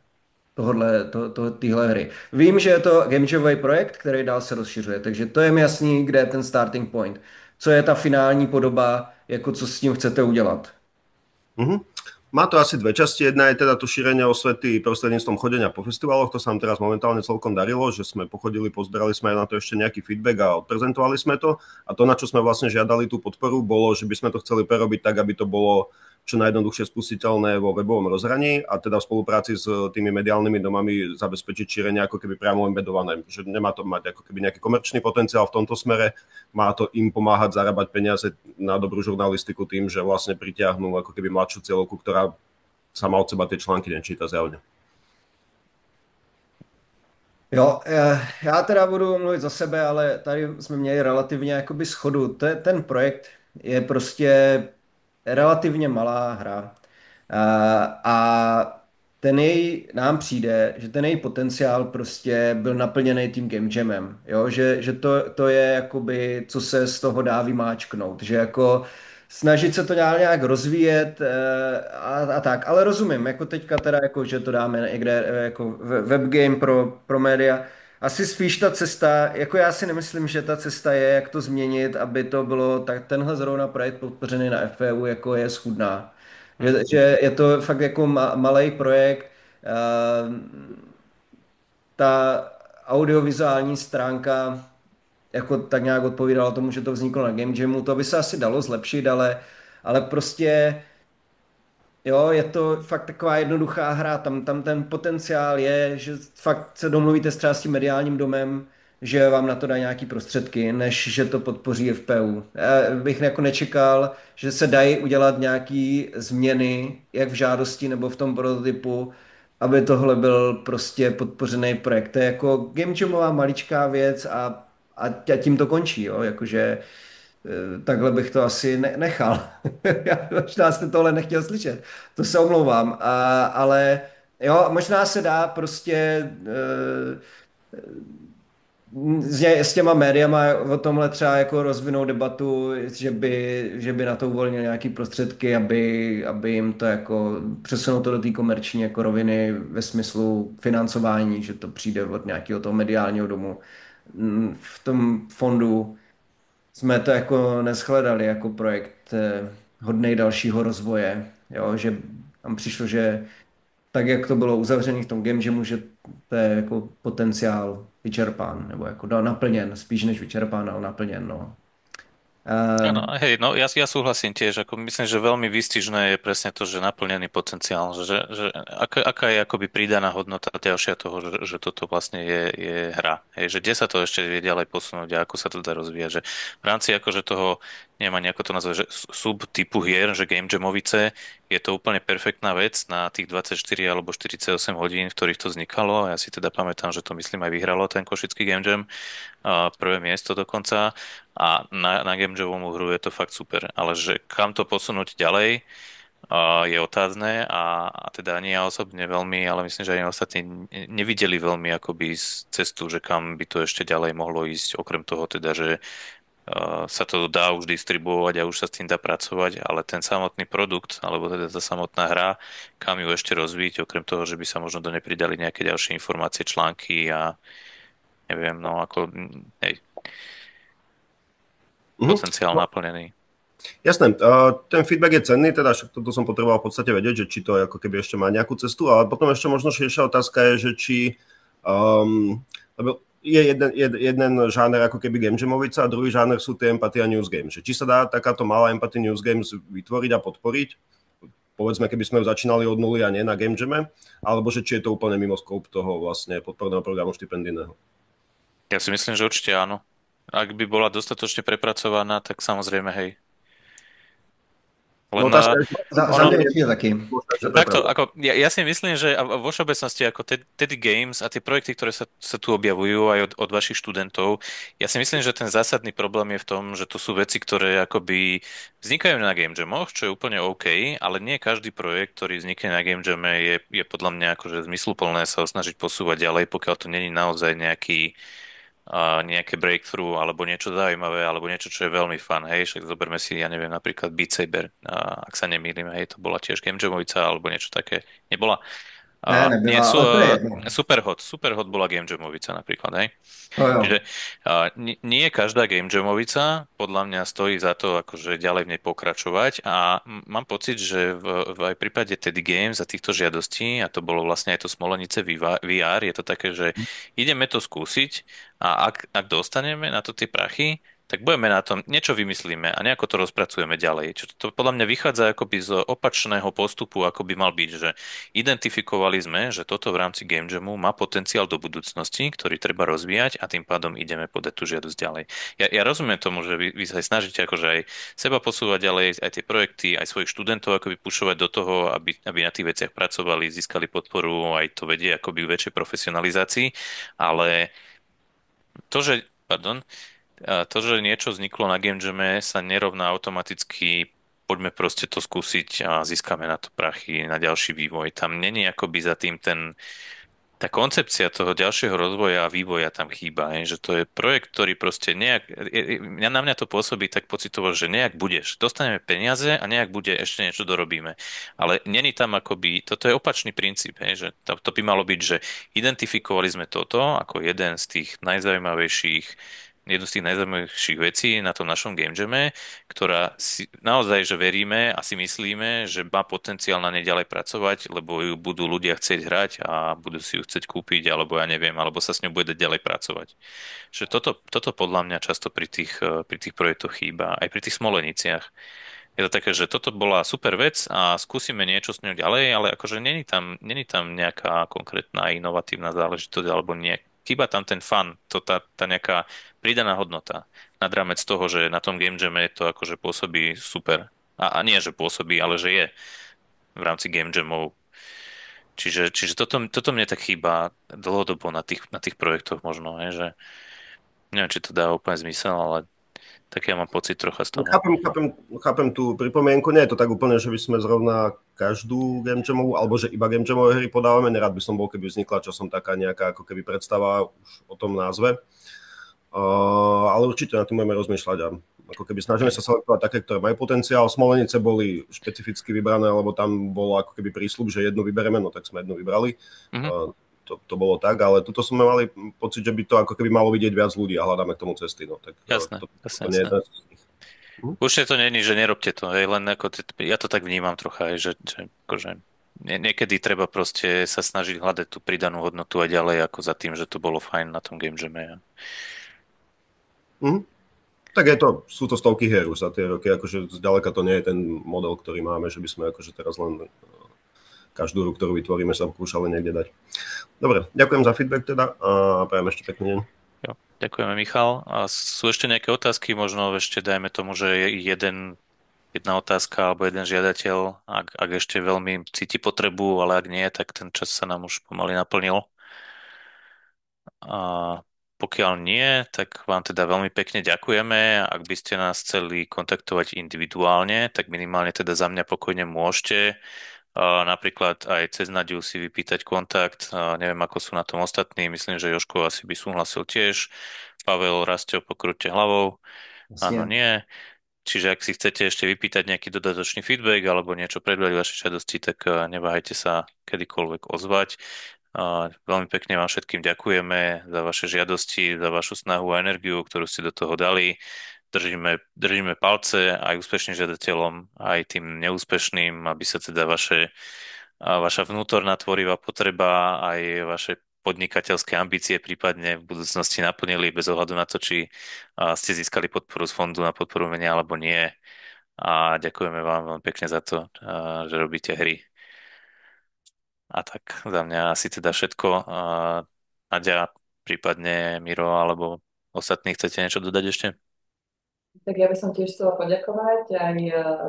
téhle hry? Vím, že je to gamejamový projekt, který dál se rozšiřuje, takže to je mi jasný, kde je ten starting point. Co je ta finální podoba, jako co s tím chcete udělat? Má to asi dve časti. Jedna je teda to šírenie osvety prostredníctvom chodenia po festivaloch. To sa nám teraz momentálne celkom darilo, že sme pochodili, pozberali sme aj na to ešte nejaký feedback a odprezentovali sme to. A to, na čo sme vlastne žiadali tú podporu, bolo, že by sme to chceli prerobiť tak, aby to bolo čo najjednoduchšie spustiteľné vo webovom rozhraní a teda v spolupráci s tými mediálnymi domami zabezpečiť šírenie ako keby priamo embedované. Že nemá to mať ako keby nejaký komerčný potenciál v tomto smere, má to im pomáhať zarábať peniaze na dobrú žurnalistiku tým, že vlastne pritiahnu ako keby mladšiu cieľovku, ktorá sama od seba tie články nečíta zjavne. Jo, já teda budu mluvit za sebe, ale tady jsme měli relativně jakoby shodu. Ten projekt je prostě relativně malá hra. A nám přijde, že ten její potenciál prostě byl naplněný tím game jamem, jo? Že to je jakoby, co se z toho dá vymáčknout, že jako snažit se to nějak rozvíjet a tak, ale rozumím, jako teďka teda, jako, že to dáme někde jako webgame pro média, asi spíš ta cesta, jako já si nemyslím, že ta cesta je, jak to změnit, aby to bylo, tak tenhle zrovna projekt podpořený na FPU, jako je schudná. Že je to fakt jako malý projekt, ta audiovizuální stránka jako tak nějak odpovídala tomu, že to vzniklo na Game Jamu, to by se asi dalo zlepšit, ale prostě jo, je to fakt taková jednoduchá hra, tam ten potenciál je, že fakt se domluvíte třeba s tím mediálním domem, že vám na to dá nějaký prostředky, než že to podpoří FPU. Já bych jako nečekal, že se dají udělat nějaký změny, jak v žádosti nebo v tom prototypu, aby tohle byl prostě podpořený projekt. To je jako game jamová maličká věc a tím to končí, jo, jakože takhle bych to asi nechal. Možná jste tohle nechtěl slyšet, to se omlouvám, ale jo, možná se dá prostě s těma médiama o tomhle třeba jako rozvinou debatu, že by na to uvolnil nějaký prostředky, aby jim to jako přesunou to do té komerční jako roviny ve smyslu financování, že to přijde od nějakého toho mediálního domu. V tom fondu jsme to jako neshledali jako projekt hodnej dalšího rozvoje, jo, že tam přišlo, že tak, jak to bylo uzavřené v tom game jamu, že to je jako potenciál vyčerpán, nebo jako naplněn, spíš než vyčerpán, ale naplněn, no. Áno, hej, no ja súhlasím tiež, ako myslím, že veľmi výstižné je presne to, že naplnený potenciál, že aká je akoby pridaná hodnota ďalšia toho, že toto vlastne je hra. Hej, že kde sa to ešte vie ďalej posunúť a ako sa to dá rozvíjať, že v rámci akože toho, neviem ani ako to nazvať, že subtypu hier, že game jamovice, je to úplne perfektná vec na tých 24 alebo 48 hodín, v ktorých to vznikalo. Ja si teda pamätám, že to myslím aj vyhralo ten košický game jam, prvé miesto dokonca a na game jamovú hru je to fakt super, ale že kam to posunúť ďalej je otázne a teda ani ja osobne veľmi, ale myslím, že ani ostatní nevideli veľmi akoby cestu, že kam by to ešte ďalej mohlo ísť, okrem toho teda, že sa to dá už distribuovať a už sa s tým dá pracovať, ale ten samotný produkt, alebo teda tá samotná hra, kam ju ešte rozvíť, okrem toho, že by sa možno do nej pridali nejaké ďalšie informácie, články a neviem, no ako, hej, potenciál naplnený. Jasné, ten feedback je cenný, teda však toto som potreboval v podstate vedieť, že či to ako keby ešte má nejakú cestu, ale potom ešte možno širšia otázka je, že či lebo je jeden žáner ako keby game jamovica a druhý žáner sú tie Empathy a News Games. Či sa dá takáto malá Empathy News Games vytvoriť a podporiť, povedzme, keby sme ju začínali od nuly a nie na game jame, alebo že či je to úplne mimo scope toho vlastne podporného programu štipendijného. Ja si myslím, že určite áno. Ak by bola dostatočne prepracovaná, tak samozrejme, hej. Len za mňa je taký. Takto, ako, ja si myslím, že vo všeobecnosti ako Teddy Games a tie projekty, ktoré sa tu objavujú aj od vašich študentov, ja si myslím, že ten zásadný problém je v tom, že to sú veci, ktoré akoby vznikajú na Game Jamoch, čo je úplne OK, ale nie každý projekt, ktorý vznikne na Game Jame, je podľa mňa akože zmysluplné sa ho snažiť posúvať ďalej, pokiaľ to není naozaj nejaké breakthrough alebo niečo zaujímavé alebo niečo, čo je veľmi fun, hej, však zoberme si, ja neviem, napríklad Beat Saber, ak sa nemýlim, hej, to bola tiež game jamovica alebo niečo také, nebola? Nie, Superhot bola game jamovica napríklad, hej. Čiže nie každá game jamovica podľa mňa stojí za to akože ďalej v nej pokračovať a mám pocit, že aj v prípade Teddy Games a týchto žiadostí, a to bolo vlastne aj to Smolenice VR, je to také, že ideme to skúsiť a ak dostaneme na to tie prachy, tak budeme na tom, niečo vymyslíme a nejako to rozpracujeme ďalej. Čo to podľa mňa vychádza akoby z opačného postupu, ako by mal byť, že identifikovali sme, že toto v rámci Game Jamu má potenciál do budúcnosti, ktorý treba rozvíjať a tým pádom ideme podať tú žiadosť ďalej. Ja rozumiem tomu, že vy sa aj snažíte akože aj seba posúvať ďalej, aj tie projekty, aj svojich študentov akoby pušovať do toho, aby na tých veciach pracovali, získali podporu, aj to vedie akoby k väčšej profesionalizácii, ale to, že niečo vzniklo na Game Jame, sa nerovná automaticky poďme proste to skúsiť a získame na to prachy, na ďalší vývoj. Tam není akoby za tým tá koncepcia toho ďalšieho rozvoja a vývoja tam chýba, že to je projekt, ktorý proste na mňa to pôsobí tak pocitovo, že nejak budeš, dostaneme peniaze a nejak bude, ešte niečo dorobíme. Ale není tam akoby, toto je opačný princíp, že to by malo byť, že identifikovali sme toto ako jednu z tých najzaujímavejších vecí na tom našom Game Jame, ktorá si naozaj, že veríme a si myslíme, že má potenciál na nej ďalej pracovať, lebo ju budú ľudia chcieť hrať a budú si ju chcieť kúpiť, alebo ja neviem, alebo sa s ňou bude ďalej pracovať. Že toto podľa mňa často pri tých projektoch chýba, aj pri tých smoleniciach. Je to také, že toto bola super vec a skúsime niečo s ňou ďalej, ale akože není tam nejaká konkrétna inovatívna záležitosť alebo chýba tam ten fun, tá nejaká pridaná hodnota nad rámec toho, že na tom Game Jame to akože pôsobí super. A nie, že pôsobí, ale že je v rámci Game Jamov. Čiže toto mne tak chýba dlhodobo na tých projektoch možno, že neviem, či to dá úplne zmysel, ale tak ja mám pocit trocha z toho. Chápem tú pripomienku. Nie je to tak úplne, že by sme zrovna každú game jamovú, alebo že iba game jamové hry podávame. Nerad by som bol, keby vznikla časom taká nejaká ako keby predstava už o tom názve. Ale určite na tým budeme rozmýšľať a ako keby snažíme sa selektovať také, ktoré majú potenciál. Smolenice boli špecificky vybrané, lebo tam bolo ako keby prísľub, že jednu vybereme, no tak sme jednu vybrali. To bolo tak, ale tuto sme mali pocit, že by to ako keby malo vidieť viac ľudí a hľadáme k tomu cesty. No, tak Jasné. nie je Určite to není, že nerobte to, hej, len ako, ja to tak vnímam trocha, hej, že akože niekedy treba proste sa snažiť hľadať tú pridanú hodnotu aj ďalej, ako za tým, že to bolo fajn na tom Game Jame. Tak sú to stovky hier už za tie roky, akože zďaleka to nie je ten model, ktorý máme, že by sme akože teraz len každú hru, ktorú vytvoríme, sa pokúšali niekde dať. Dobre, ďakujem za feedback teda a prajem ešte pekný deň. Jo, ďakujeme, Michal. A sú ešte nejaké otázky? Možno ešte dajme tomu, že jedna otázka alebo jeden žiadateľ, ak ešte veľmi cíti potrebu, ale ak nie, tak ten čas sa nám už pomaly naplnil. A pokiaľ nie, tak vám teda veľmi pekne ďakujeme. Ak by ste nás chceli kontaktovať individuálne, tak minimálne teda za mňa pokojne môžete. Napríklad aj cez Nadiu si vypýtať kontakt. Neviem, ako sú na tom ostatní. Myslím, že Jožko asi by súhlasil tiež. Pavel, Rastio, pokrúťte hlavou. Áno, nie. Čiže ak si chcete ešte vypýtať nejaký dodatočný feedback alebo niečo predať vašej žiadosti, tak neváhajte sa kedykoľvek ozvať. Veľmi pekne vám všetkým ďakujeme za vaše žiadosti, za vašu snahu a energiu, ktorú ste do toho dali. Držíme palce aj úspešným žiadateľom, aj tým neúspešným, aby sa teda vaša vnútorná tvorivá potreba aj vaše podnikateľské ambície prípadne v budúcnosti naplnili bez ohľadu na to, či ste získali podporu z fondu na podporu umenia alebo nie. A ďakujeme vám veľmi pekne za to, že robíte hry. A tak za mňa asi teda všetko. Nadia, prípadne Miro alebo ostatní chcete niečo dodať ešte? Tak ja by som tiež chcela poďakovať aj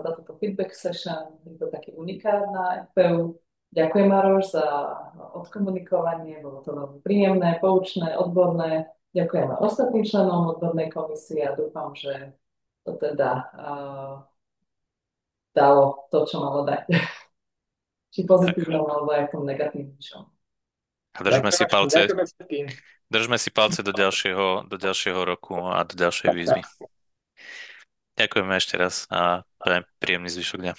za toto feedback session. Je to taký unikát na FPU. Ďakujem, Maroš, za odkomunikovanie. Bolo to veľmi príjemné, poučné, odborné. Ďakujem aj ostatným členom odbornej komisie a dúfam, že to teda dalo to, čo malo dať. Či pozitívnom, alebo aj v tom negatívnom. A držme si palce do ďalšieho roku a do ďalšej výzvy. Ďakujeme ešte raz a prajem príjemný zvyšok dňa.